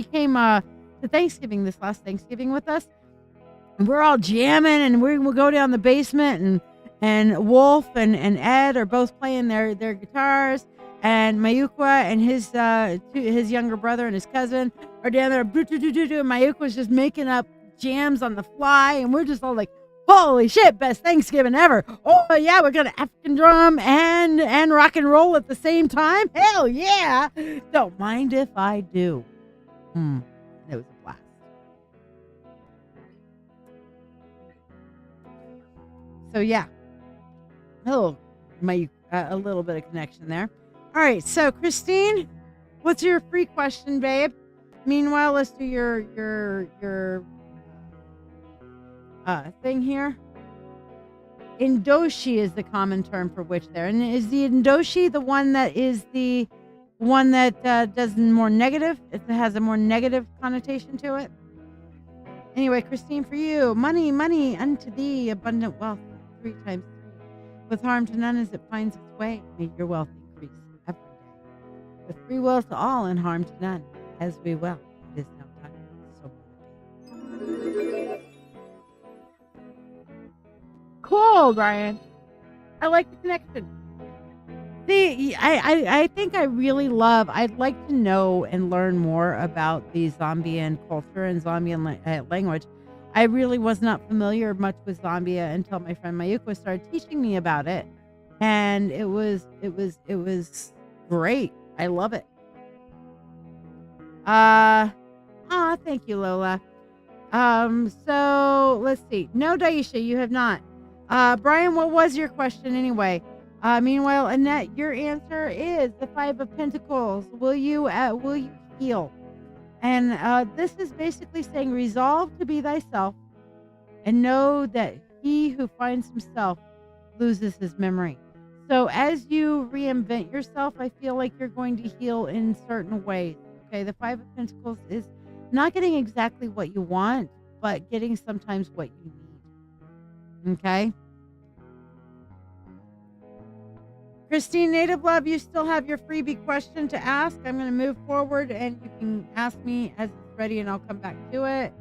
came to Thanksgiving, this last Thanksgiving, with us. And we're all jamming, and we'll go down the basement, and Wolf and Ed are both playing their guitars. And Mayukwa and his younger brother and his cousin are down there. And Mayukwa's just making up jams on the fly. And we're just all like, holy shit, best Thanksgiving ever. Oh, yeah, we're going to African drum and rock and roll at the same time. Hell yeah. Don't mind if I do. It was a blast. So, yeah. A little bit of connection there. All right, so Christine, what's your free question, babe? Meanwhile, let's do your thing here. Indoshi is the common term for witch there. And is the Indoshi the one that does more negative? It has a more negative connotation to it. Anyway, Christine, for you, money unto thee, abundant wealth, 3 times 3. With harm to none as it finds its way, may your wealth increase every day. With free will to all and harm to none, as we will. It is now done. So will it be. Cool, Brian. I like the connection. See, I think I'd like to know and learn more about the Zambian culture and Zambian language. I really was not familiar much with Zambia until my friend Mayuko started teaching me about it. And it was great. I love it. Thank you, Lola. So let's see. No, Daisha, you have not. Brian, what was your question anyway? Meanwhile, Annette, your answer is the Five of Pentacles. Will you heal? And this is basically saying, resolve to be thyself and know that he who finds himself loses his memory. So as you reinvent yourself, I feel like you're going to heal in certain ways. Okay, the Five of Pentacles is not getting exactly what you want, but getting sometimes what you need. Okay? Christine Native Love, you still have your freebie question to ask. I'm going to move forward and you can ask me as it's ready and I'll come back to it.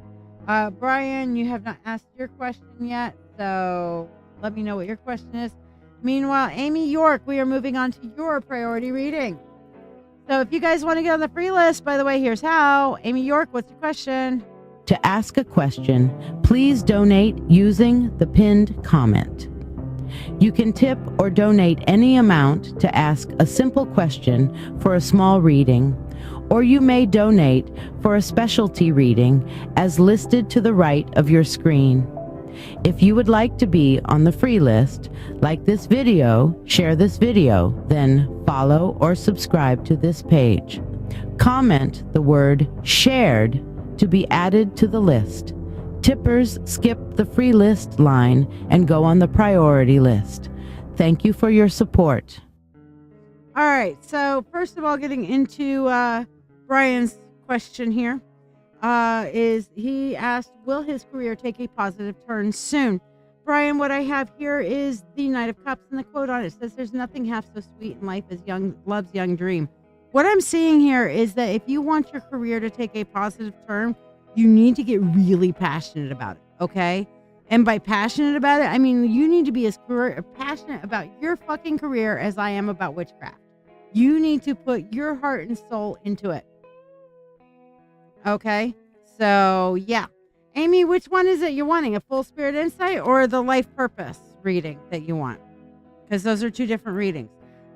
Brian, you have not asked your question yet, so let me know what your question is. Meanwhile, Amy York, we are moving on to your priority reading. So if you guys want to get on the free list, by the way, here's how. Amy York, what's your question? To ask a question, please donate using the pinned comment. You can tip or donate any amount to ask a simple question for a small reading, or you may donate for a specialty reading as listed to the right of your screen. If you would like to be on the free list, like this video, share this video, then follow or subscribe to this page. Comment the word shared to be added to the list. Tippers skip the free list line and go on the priority list. Thank you for your support. All right. So first of all, getting into Brian's question here, is he asked, will his career take a positive turn soon? Brian, what I have here is the Knight of Cups, and the quote on it says, there's nothing half so sweet in life as love's young dream. What I'm seeing here is that if you want your career to take a positive turn, you need to get really passionate about it, okay? And by passionate about it, I mean you need to be as passionate about your fucking career as I am about witchcraft. You need to put your heart and soul into it. Okay? So, yeah. Amy, which one is it you're wanting? A full spirit insight or the life purpose reading that you want? Because those are two different readings.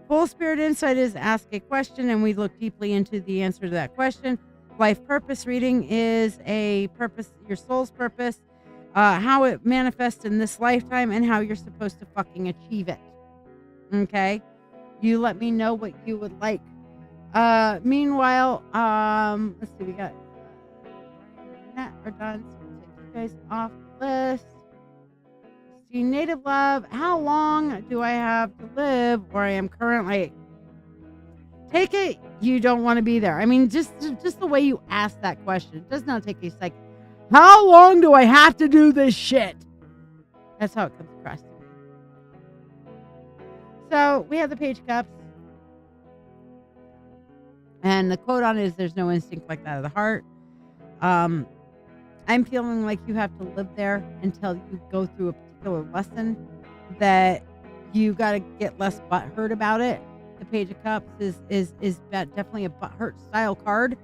Full spirit insight is ask a question and we look deeply into the answer to that question. Life purpose reading is a purpose, your soul's purpose, how it manifests in this lifetime and how you're supposed to fucking achieve it. Okay? You let me know what you would like. Meanwhile, let's see, we got that are done. So we'll take you guys off the list. See, Native Love, how long do I have to live where I am currently? Take it you don't want to be there. I mean, just the way you ask that question does not take a second. How long do I have to do this shit? That's how it comes across to me. So we have the Page of Cups. And the quote on it is, there's no instinct like that of the heart. I'm feeling like you have to live there until you go through a particular lesson that you got to get less butthurt about it. The Page of Cups is definitely a butthurt style card.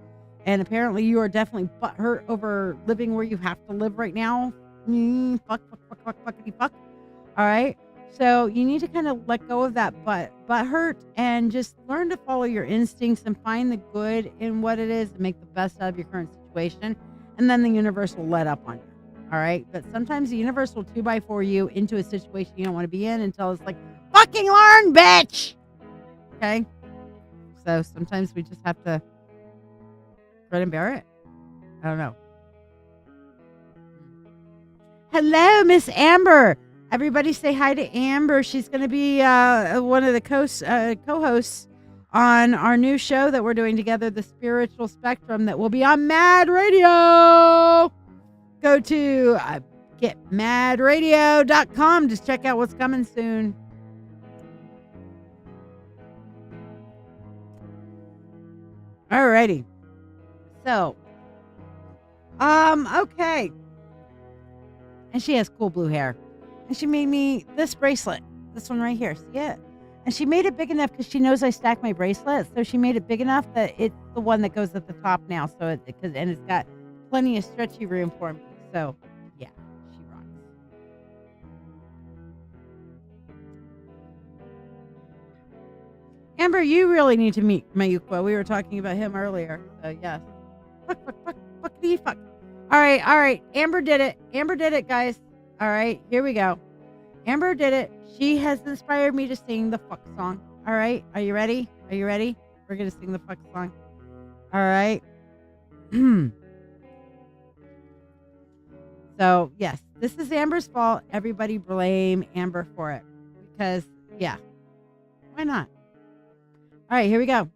And apparently you are definitely butthurt over living where you have to live right now. Fuckity fuck. All right. So you need to kind of let go of that butthurt and just learn to follow your instincts and find the good in what it is and make the best out of your current situation. And then the universe will let up on you. All right. But sometimes the universe will 2x4 you into a situation you don't want to be in until it's like, fucking learn, bitch. Okay. So sometimes we just have to grin and bear it. I don't know. Hello, Miss Amber. Everybody say hi to Amber. She's going to be one of the co-hosts on our new show that we're doing together, The Spiritual Spectrum, that will be on Mad Radio. Go to getmadradio.com to check out what's coming soon. Alrighty. So, okay. And she has cool blue hair. And she made me this bracelet. This one right here. See it? And she made it big enough because she knows I stack my bracelets. So she made it big enough that it's the one that goes at the top now. So it's got plenty of stretchy room for me. So, yeah. Amber, you really need to meet Mayukwa. We were talking about him earlier. So, yes. Fuckity fuck. All right. Amber did it, guys. All right, here we go. Amber did it. She has inspired me to sing the fuck song. All right, are you ready? We're going to sing the fuck song. All right. So, yes, this is Amber's fault. Everybody blame Amber for it. Because, yeah, why not? All right, here we go.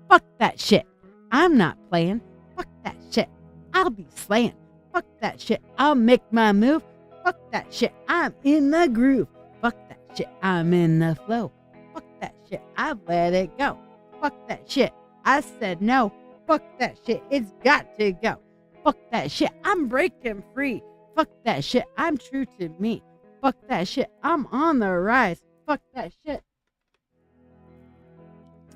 Fuck that shit. I'm not playing. Fuck that shit. I'll be slaying. Fuck that shit. I'll make my move. Fuck that shit. I'm in the groove. Fuck that shit. I'm in the flow. Fuck that shit. I've let it go. Fuck that shit. I said no. Fuck that shit. It's got to go. Fuck that shit. I'm breaking free. Fuck that shit. I'm true to me. Fuck that shit. I'm on the rise. Fuck that shit.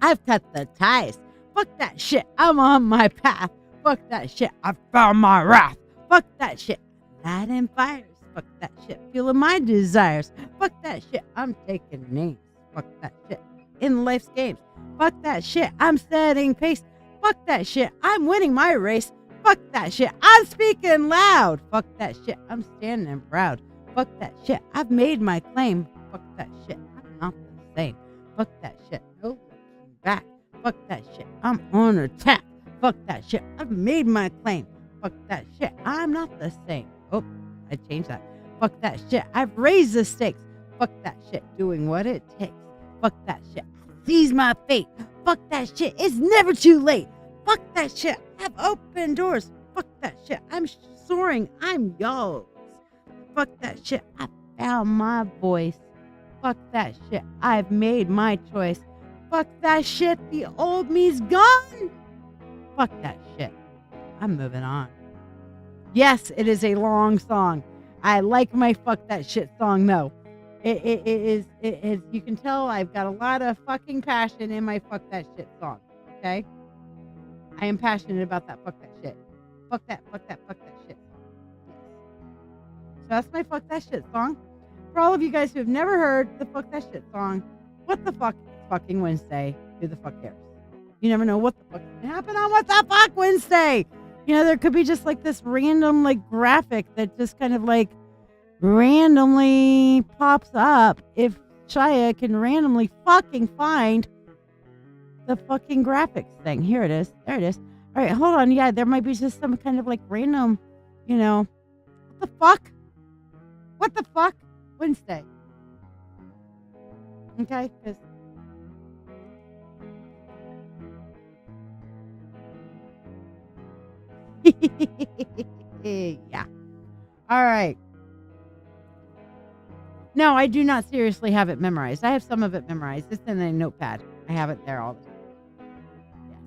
I've cut the ties. Fuck that shit. I'm on my path. Fuck that shit. I found my wrath. Fuck that shit. Lighting fires. Fuck that shit. Feeling my desires. Fuck that shit. I'm taking names. Fuck that shit. In life's games. Fuck that shit. I'm setting pace. Fuck that shit. I'm winning my race. Fuck that shit. I'm speaking loud. Fuck that shit. I'm standing proud. Fuck that shit. I've made my claim. Fuck that shit. I'm not the same. Fuck that shit. No looking back. Fuck that shit. I'm on attack. Fuck that shit. I've made my claim. Fuck that shit. I'm not the same. Oh, I changed that. Fuck that shit. I've raised the stakes. Fuck that shit. Doing what it takes. Fuck that shit. I seize my fate. Fuck that shit. It's never too late. Fuck that shit. I've opened doors. Fuck that shit. I'm soaring. I'm yours. Fuck that shit. I found my voice. Fuck that shit. I've made my choice. Fuck that shit. The old me's gone. Fuck that shit. I'm moving on. Yes, it is a long song. I like my fuck that shit song though. It is, you can tell I've got a lot of fucking passion in my fuck that shit song. Okay? I am passionate about that fuck that shit. Fuck that shit song. Yes. So that's my fuck that shit song. For all of you guys who have never heard the fuck that shit song, what the fuck? It's fucking Wednesday. Who the fuck cares? You never know what the fuck can happen on What the Fuck Wednesday. You know, there could be just like this random like graphic that just kind of like randomly pops up if Shiya can randomly fucking find the fucking graphics thing. Here it is. There it is. All right, hold on. Yeah, there might be just some kind of like random, you know, what the fuck? What the fuck? Wednesday. Okay, because yeah. All right. No, I do not seriously have it memorized. I have some of it memorized. It's in a notepad. I have it there all the time. Yes.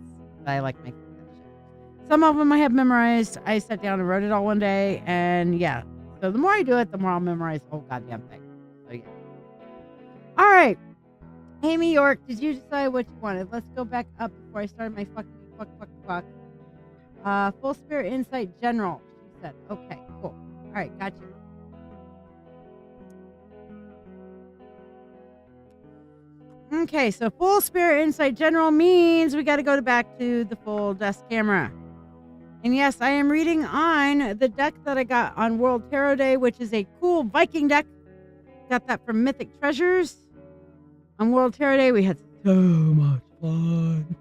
But I like making that shit. Some of them I have memorized. I sat down and wrote it all one day. And yeah. So the more I do it, the more I'll memorize the whole goddamn thing. So yeah. All right. Amy York, did you decide what you wanted? Let's go back up before I start my fuck. Full Spirit Insight General, she said. Okay, cool. All right, gotcha. Okay, so Full Spirit Insight General means we got to go back to the full desk camera. And yes, I am reading on the deck that I got on World Tarot Day, which is a cool Viking deck. Got that from Mythic Treasures. On World Tarot Day, we had so much fun.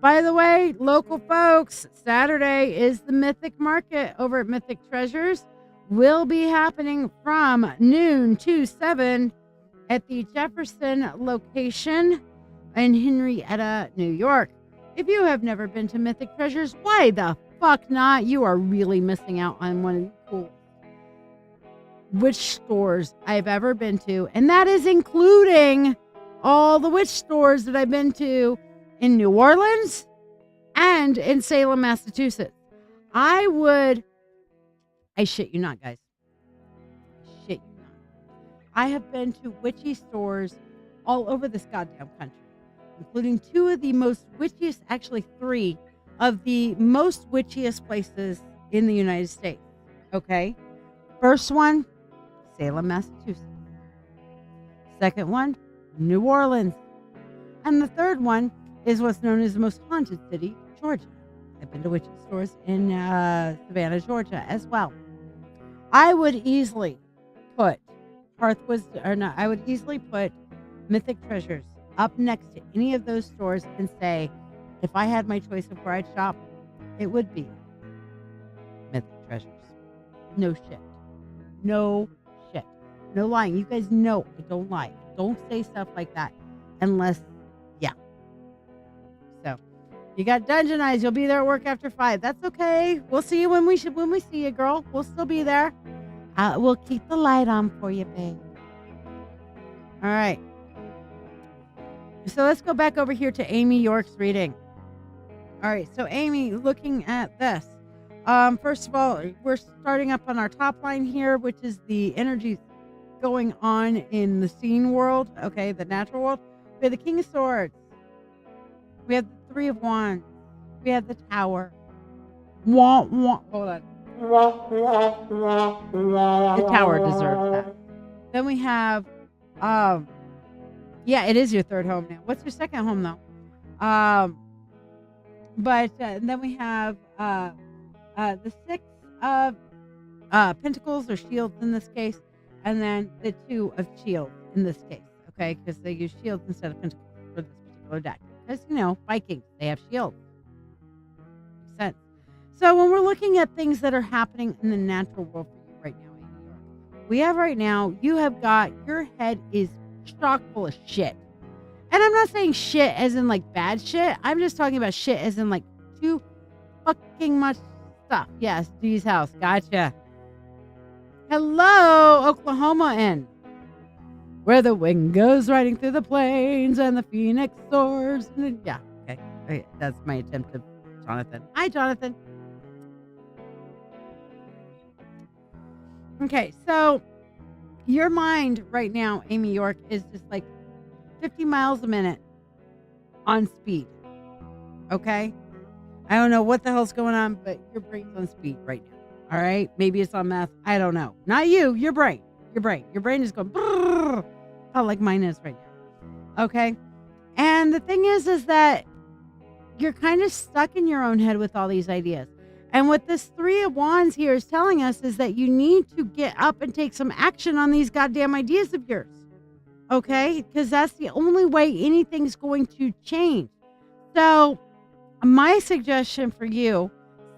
By the way, local folks, Saturday is the Mythic Market over at Mythic Treasures. Will be happening from noon to 7 at the Jefferson location in Henrietta, New York. If you have never been to Mythic Treasures, why the fuck not? You are really missing out on one of the cool witch stores I've ever been to. And that is including all the witch stores that I've been to in New Orleans and in Salem, Massachusetts. I shit you not, guys. I shit you not. I have been to witchy stores all over this goddamn country, including two of the most witchiest, actually 3 of the most witchiest places in the United States. Okay? First one, Salem, Massachusetts. Second one, New Orleans. And the third one is what's known as the most haunted city, Georgia. I've been to witch stores in Savannah, Georgia as well. I would easily put I would easily put Mythic Treasures up next to any of those stores and say, if I had my choice of where I'd shop, it would be Mythic Treasures. No shit. No shit. No lying. You guys know I don't lie. Don't say stuff like that unless, yeah. So, you got Dungeon Eyes. You'll be there at work after 5. That's okay. We'll see you when we see you, girl. We'll still be there. We'll keep the light on for you, babe. All right. So let's go back over here to Amy York's reading. All right. So Amy, looking at this. First of all, we're starting up on our top line here, which is the energy going on in the scene world. Okay. The natural world. We have the King of Swords. We have the Three of Wands. We have the Tower. Hold on. The Tower deserves that. Then we have, yeah, it is your third home now. What's your second home though? But then we have the Six of Pentacles or Shields in this case, and then the Two of Shields in this case. Okay, because they use shields instead of pentacles for this particular deck. Because Vikings, they have shields. Makes sense. So when we're looking at things that are happening in the natural world for you right now, Amy York, we have right now, you have got, your head is chock full of shit. And I'm not saying shit as in like bad shit. I'm just talking about shit as in like too fucking much stuff. Yes, Dee's house. Gotcha. Hello, Oklahoma where the wind goes riding through the plains and the phoenix soars. Yeah, okay. That's my attempt of Jonathan. Hi, Jonathan. Okay, so your mind right now, Amy York, is just like 50 miles a minute on speed. Okay? I don't know what the hell's going on, but your brain's on speed right now. All right? Maybe it's on math. I don't know. Not you, your brain. Your brain is going brrr, like mine is right now. Okay? And the thing is that you're kind of stuck in your own head with all these ideas. And what this Three of Wands here is telling us is that you need to get up and take some action on these goddamn ideas of yours. Okay? Because that's the only way anything's going to change. So, my suggestion for you,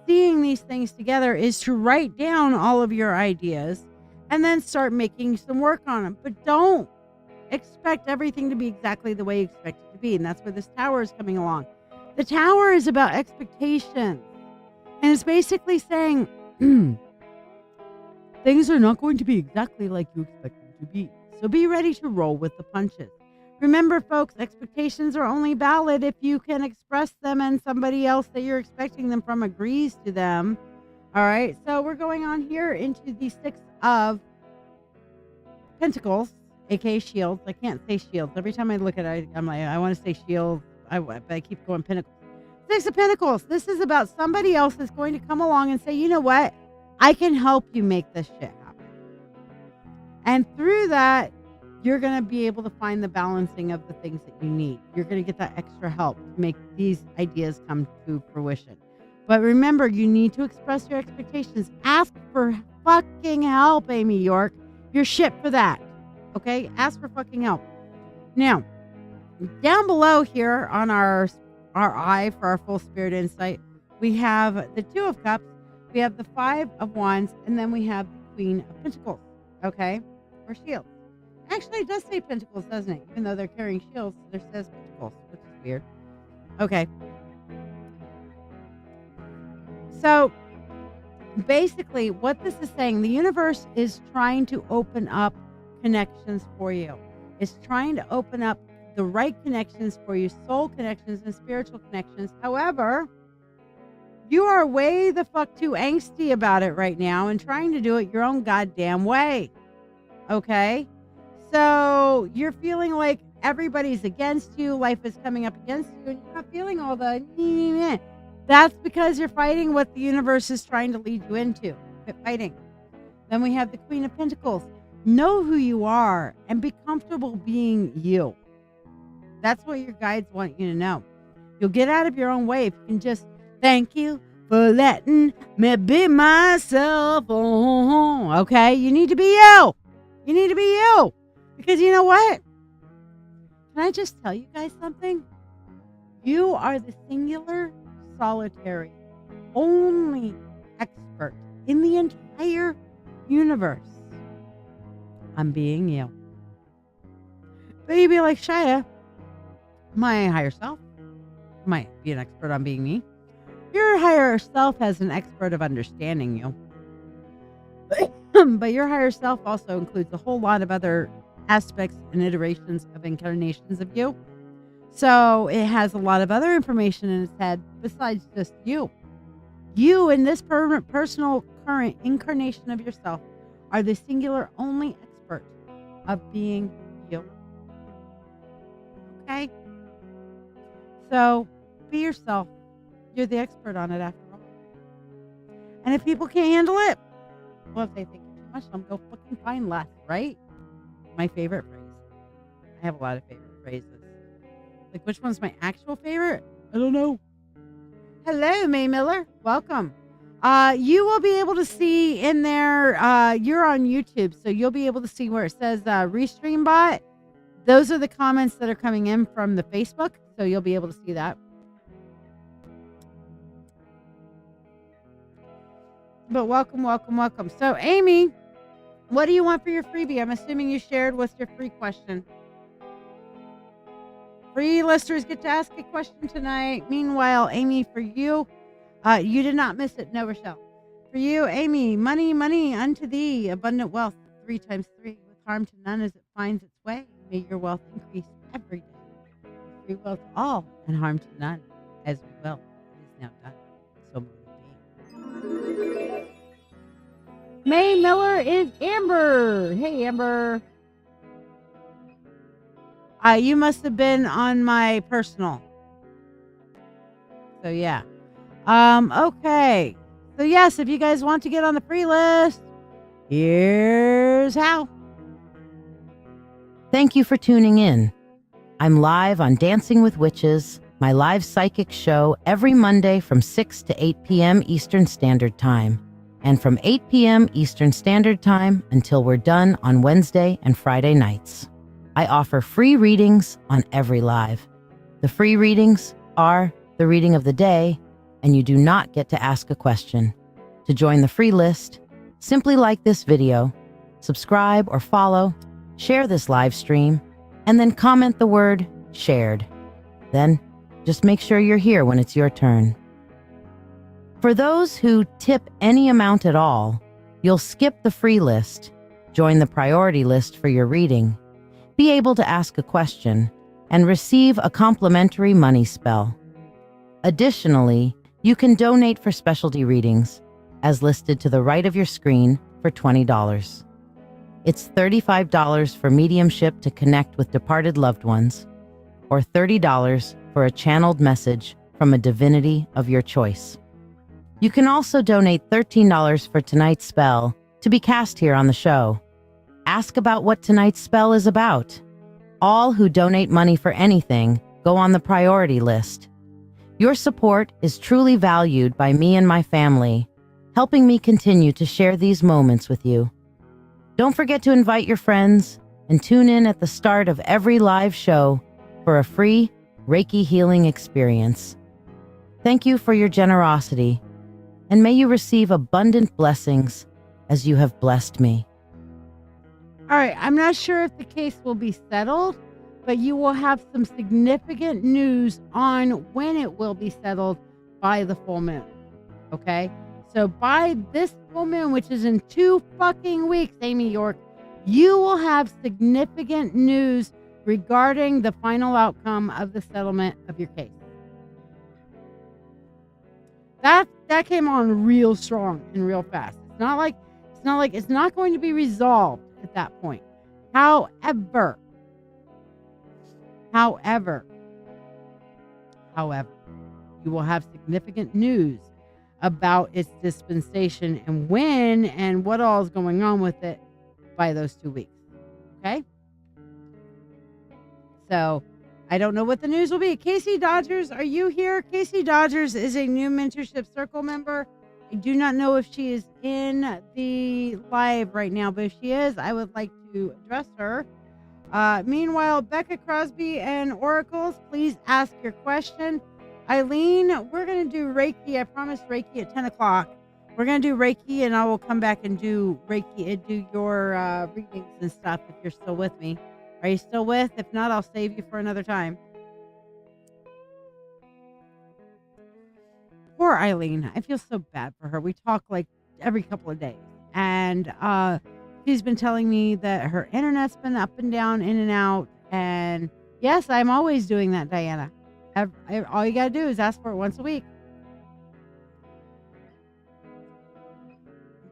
seeing these things together, is to write down all of your ideas and then start making some work on them. But don't expect everything to be exactly the way you expect it to be. And that's where this Tower is coming along. The Tower is about expectations. And it's basically saying, things are not going to be exactly like you expect them to be. So be ready to roll with the punches. Remember, folks, expectations are only valid if you can express them and somebody else that you're expecting them from agrees to them. All right. So we're going on here into the Six of Pentacles, aka Shields. I can't say Shields. Every time I look at it, I'm like, I want to say Shields. But I keep going Pentacles. Six of Pentacles. This is about somebody else that's going to come along and say, you know what? I can help you make this shit happen. And through that, you're going to be able to find the balancing of the things that you need. You're going to get that extra help to make these ideas come to fruition. But remember, you need to express your expectations. Ask for fucking help, Amy York. You're shit for that. Okay? Ask for fucking help. Now, down below here on our eye for our full spirit insight, we have the Two of Cups, we have the Five of Wands, and then we have the Queen of Pentacles. Okay? Or Shields. Actually, it does say Pentacles, doesn't it? Even though they're carrying shields, there says Pentacles, which is weird. Okay. So, basically, what this is saying, the universe is trying to open up connections for you. It's trying to open up the right connections for you, soul connections and spiritual connections. However, you are way the fuck too angsty about it right now and trying to do it your own goddamn way. Okay? So you're feeling like everybody's against you, life is coming up against you, and you're not feeling all the That's because you're fighting what the universe is trying to lead you into. Quit fighting. Then we have the Queen of Pentacles. Know who you are and be comfortable being you. That's what your guides want you to know. You'll get out of your own way if you can just thank you for letting me be myself. Okay? You need to be you. You need to be you. Because you know what? Can I just tell you guys something? You are the singular, solitary, only expert in the entire universe on being you. But you'd be like, Shiya, my higher self might be an expert on being me. Your higher self has an expert of understanding you. But your higher self also includes a whole lot of other aspects and iterations of incarnations of you. So it has a lot of other information in its head besides just you. You in this personal current incarnation of yourself are the singular only expert of being you. Okay? So be yourself. You're the expert on it after all. And if people can't handle it, well, if they think it's too much, let them go fucking find less, right? My favorite phrase. I have a lot of favorite phrases. Like, which one's my actual favorite? I don't know. Hello, May Miller. Welcome. You will be able to see in there, you're on YouTube, so you'll be able to see where it says Restream Bot. Those are the comments that are coming in from the Facebook, so you'll be able to see that. But welcome, welcome, welcome. So, Amy, what do you want for your freebie? I'm assuming you shared what's your free question. Free listers get to ask a question tonight. Meanwhile, Amy, for you, you did not miss it. No, Rochelle. For you, Amy, money, money unto thee, abundant wealth, 3 times 3, with harm to none as it finds its way. May your wealth increase every day. Free will to all and harm to none, as we will. It is now done. So may it be. May Miller is Amber. Hey, Amber. You must have been on my personal. So, yeah. Okay. So, yes, if you guys want to get on the free list, here's how. Thank you for tuning in. I'm live on Dancing with Witches, my live psychic show every Monday from 6 to 8 p.m. Eastern Standard Time, and from 8 p.m. Eastern Standard Time until we're done on Wednesday and Friday nights. I offer free readings on every live. The free readings are the reading of the day, and you do not get to ask a question. To join the free list, simply like this video, subscribe or follow, share this live stream, and then comment the word shared. Then just make sure you're here when it's your turn. For those who tip any amount at all, you'll skip the free list, join the priority list for your reading, be able to ask a question, and receive a complimentary money spell. Additionally, you can donate for specialty readings, as listed to the right of your screen, for $20. It's $35 for mediumship to connect with departed loved ones, or $30 for a channeled message from a divinity of your choice. You can also donate $13 for tonight's spell to be cast here on the show. Ask about what tonight's spell is about. All who donate money for anything go on the priority list. Your support is truly valued by me and my family, helping me continue to share these moments with you. Don't forget to invite your friends and tune in at the start of every live show for a free Reiki healing experience. Thank you for your generosity, and may you receive abundant blessings as you have blessed me. All right, I'm not sure if the case will be settled, but you will have some significant news on when it will be settled by the full moon. Okay? So by this full moon, which is in 2 fucking weeks, Amy York, you will have significant news regarding the final outcome of the settlement of your case. That came on real strong and real fast. It's not going to be resolved at that point. However, you will have significant news about its dispensation and when and what all is going on with it by those 2 weeks. Okay? So I don't know what the news will be. Casey Dodgers, are you here? Casey Dodgers is a new Mentorship Circle member. I do not know if she is in the live right now, but if she is, I would like to address her. Meanwhile, Becca Crosby and Oracles, please ask your question. Eileen, we're going to do Reiki. I promised Reiki at 10 o'clock. We're going to do Reiki, and I will come back and do Reiki and do your readings and stuff if you're still with me. Are you still with? If not, I'll save you for another time. Poor Eileen. I feel so bad for her. We talk like every couple of days. And she's been telling me that her internet's been up and down, in and out. And yes, I'm always doing that, Diana. All you got to do is ask for it once a week.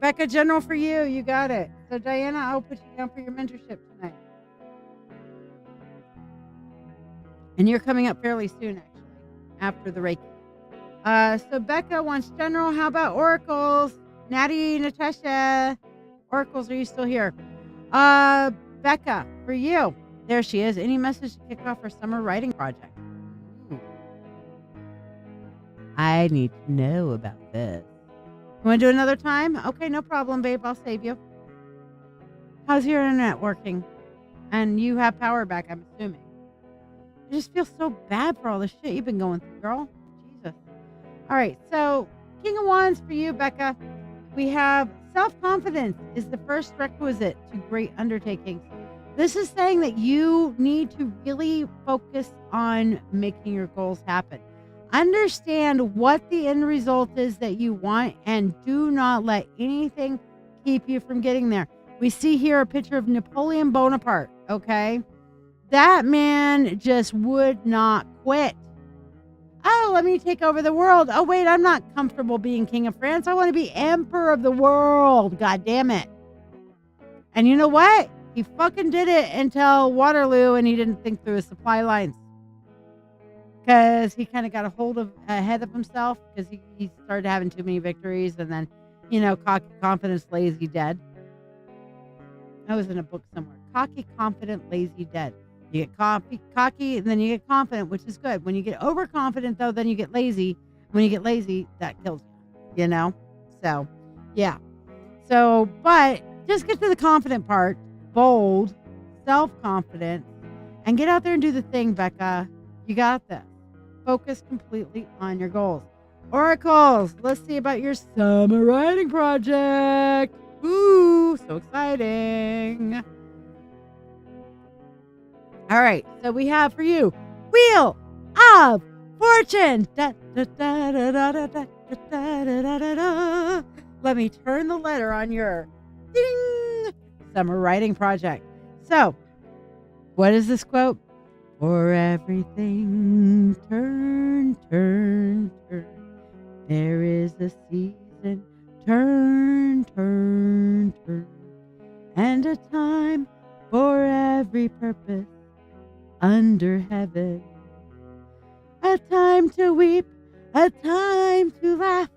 Becca, general for you. You got it. So, Diana, I'll put you down for your mentorship tonight. And you're coming up fairly soon, actually, after the Reiki. So Becca wants general. How about oracles? Natty, Natasha, oracles, are you still here? Becca, for you. There she is. Any message to kick off her summer writing project? I need to know about this. You want to do another time? Okay, no problem, babe. I'll save you. How's your internet working? And you have power back, I'm assuming. I just feel so bad for all the shit you've been going through, girl. Jesus. All right. So, King of Wands for you, Becca. We have self-confidence is the first requisite to great undertakings. This is saying that you need to really focus on making your goals happen. Understand what the end result is that you want and do not let anything keep you from getting there. We see here a picture of Napoleon Bonaparte, okay? That man just would not quit. Oh, let me take over the world. Oh, wait, I'm not comfortable being king of France. I want to be emperor of the world. God damn it. And you know what? He fucking did it until Waterloo, and he didn't think through his supply lines. Because he kind of got ahead of himself because he started having too many victories, and then, cocky, confident, lazy, dead. That was in a book somewhere. Cocky, confident, lazy, dead. You get cocky, and then you get confident, which is good. When you get overconfident, though, then you get lazy. When you get lazy, that kills you, So, yeah. So, but just get to the confident part. Bold, self-confident, and get out there and do the thing, Becca. You got this. Focus completely on your goals. Oracles, let's see about your summer writing project. Ooh, so exciting. All right, so we have for you Wheel of Fortune. Da, da, da, da, da, da, da, da, da, da, da. Let me turn the letter on your ding summer writing project. So, what is this quote? For everything, turn, turn, turn. There is a season, turn, turn, turn. And a time for every purpose under heaven. A time to weep, a time to laugh,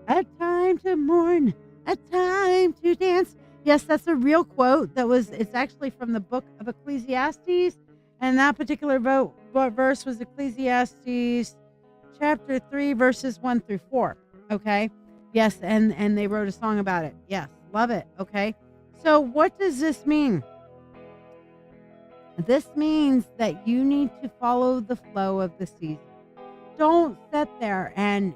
a time to mourn, a time to dance. Yes, that's a real quote. It's actually from the book of Ecclesiastes. And that particular verse was Ecclesiastes chapter 3, verses 1 through 4. Okay. Yes. And they wrote a song about it. Yes. Love it. Okay. So what does this mean? This means that you need to follow the flow of the season. Don't sit there and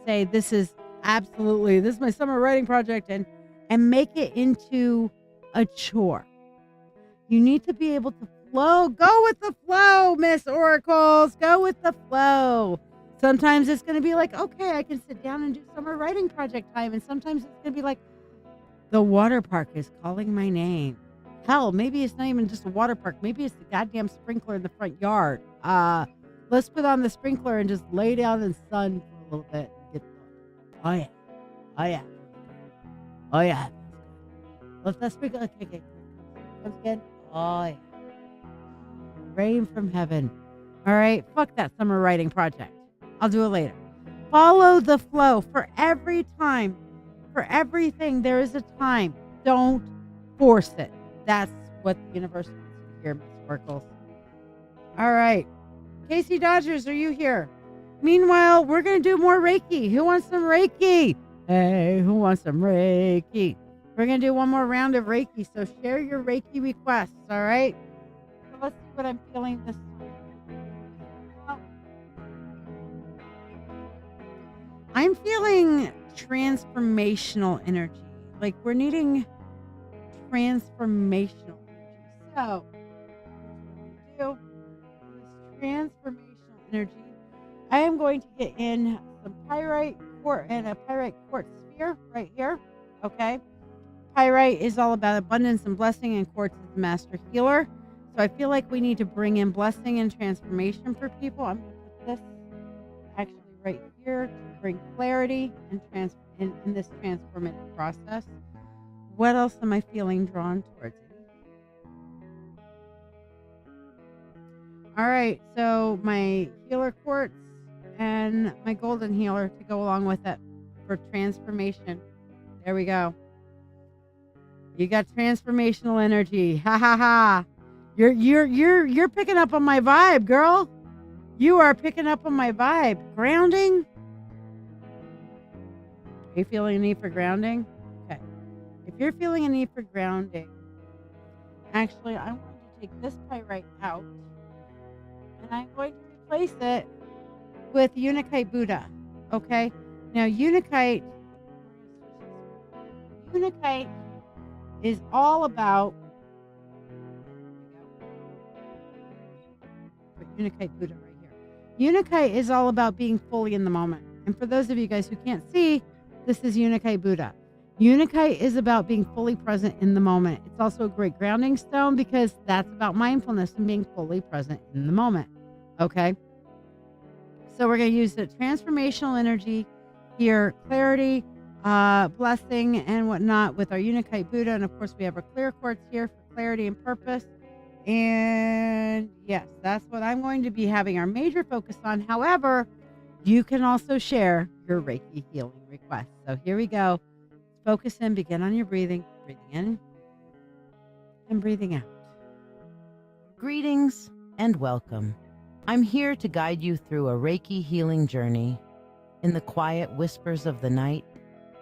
say, this is my summer writing project and make it into a chore. You need to be able to flow. Go with the flow, Miss Oracles. Go with the flow. Sometimes it's going to be like, okay, I can sit down and do summer writing project time. And sometimes it's going to be like, the water park is calling my name. Hell, maybe it's not even just a water park. Maybe it's the goddamn sprinkler in the front yard. Let's put on the sprinkler and just lay down in the sun for a little bit. And get oh, yeah. Oh, yeah. Oh, yeah. Let that sprinkler. Okay. Once again. Oh, yeah. Rain from heaven. All right. Fuck that summer writing project. I'll do it later. Follow the flow. For every time, for everything, there is a time. Don't force it. That's what the universe wants you to hear, Miss Sparkles. All right. Casey Dodgers, are you here? Meanwhile, we're going to do more Reiki. Who wants some Reiki? Hey, who wants some Reiki? We're going to do one more round of Reiki. So share your Reiki requests, all right? So let's see what I'm feeling this time. I'm feeling transformational energy. Like we're needing transformational energy. So, do this transformational energy. I am going to get in some pyrite quartz and a pyrite quartz sphere right here. Okay. Pyrite is all about abundance and blessing, and quartz is the master healer. So I feel like we need to bring in blessing and transformation for people. I'm going to put this actually right here to bring clarity and in this transformative process. What else am I feeling drawn towards? All right, so my healer quartz and my golden healer to go along with it for transformation. There we go. You got transformational energy. Ha ha ha. You're picking up on my vibe, girl. You are picking up on my vibe. Grounding. Are you feeling a need for grounding? Okay. If you're feeling a need for grounding, actually, I'm going to take this pyrite out and I'm going to replace it with Unakite Buddha. Okay. Now, Unakite is all about Unakite Buddha right here. Unakite is all about being fully in the moment. And for those of you guys who can't see, this is Unakite Buddha. Unakite is about being fully present in the moment. It's also a great grounding stone because that's about mindfulness and being fully present in the moment. Okay. So we're going to use the transformational energy here, clarity, blessing, and whatnot with our Unakite Buddha. And of course, we have our clear quartz here for clarity and purpose. And yes, that's what I'm going to be having our major focus on. However, you can also share your Reiki healing requests. So here we go. Focus in, begin on your breathing in and breathing out. Greetings and welcome. I'm here to guide you through a Reiki healing journey in the quiet whispers of the night,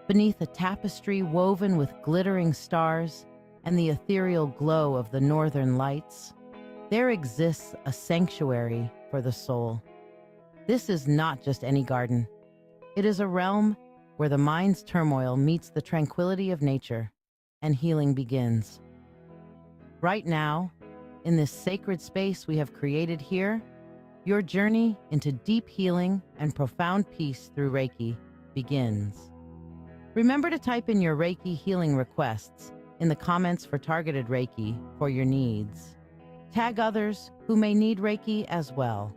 beneath a tapestry woven with glittering stars and the ethereal glow of the northern lights. There exists a sanctuary for the soul. This is not just any garden. It is a realm where the mind's turmoil meets the tranquility of nature and healing begins. Right now, in this sacred space we have created here, your journey into deep healing and profound peace through Reiki begins. Remember to type in your Reiki healing requests in the comments for targeted Reiki for your needs. Tag others who may need Reiki as well.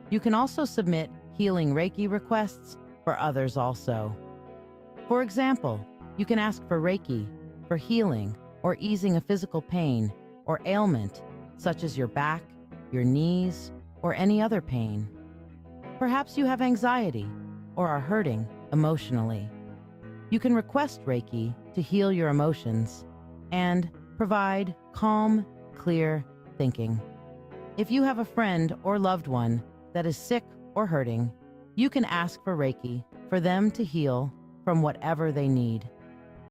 You can also submit healing Reiki requests for others also. For example, you can ask for Reiki for healing or easing a physical pain or ailment, such as your back, your knees, or any other pain. Perhaps you have anxiety or are hurting emotionally. You can request Reiki to heal your emotions and provide calm, clear thinking. If you have a friend or loved one that is sick or hurting, you can ask for Reiki for them to heal from whatever they need.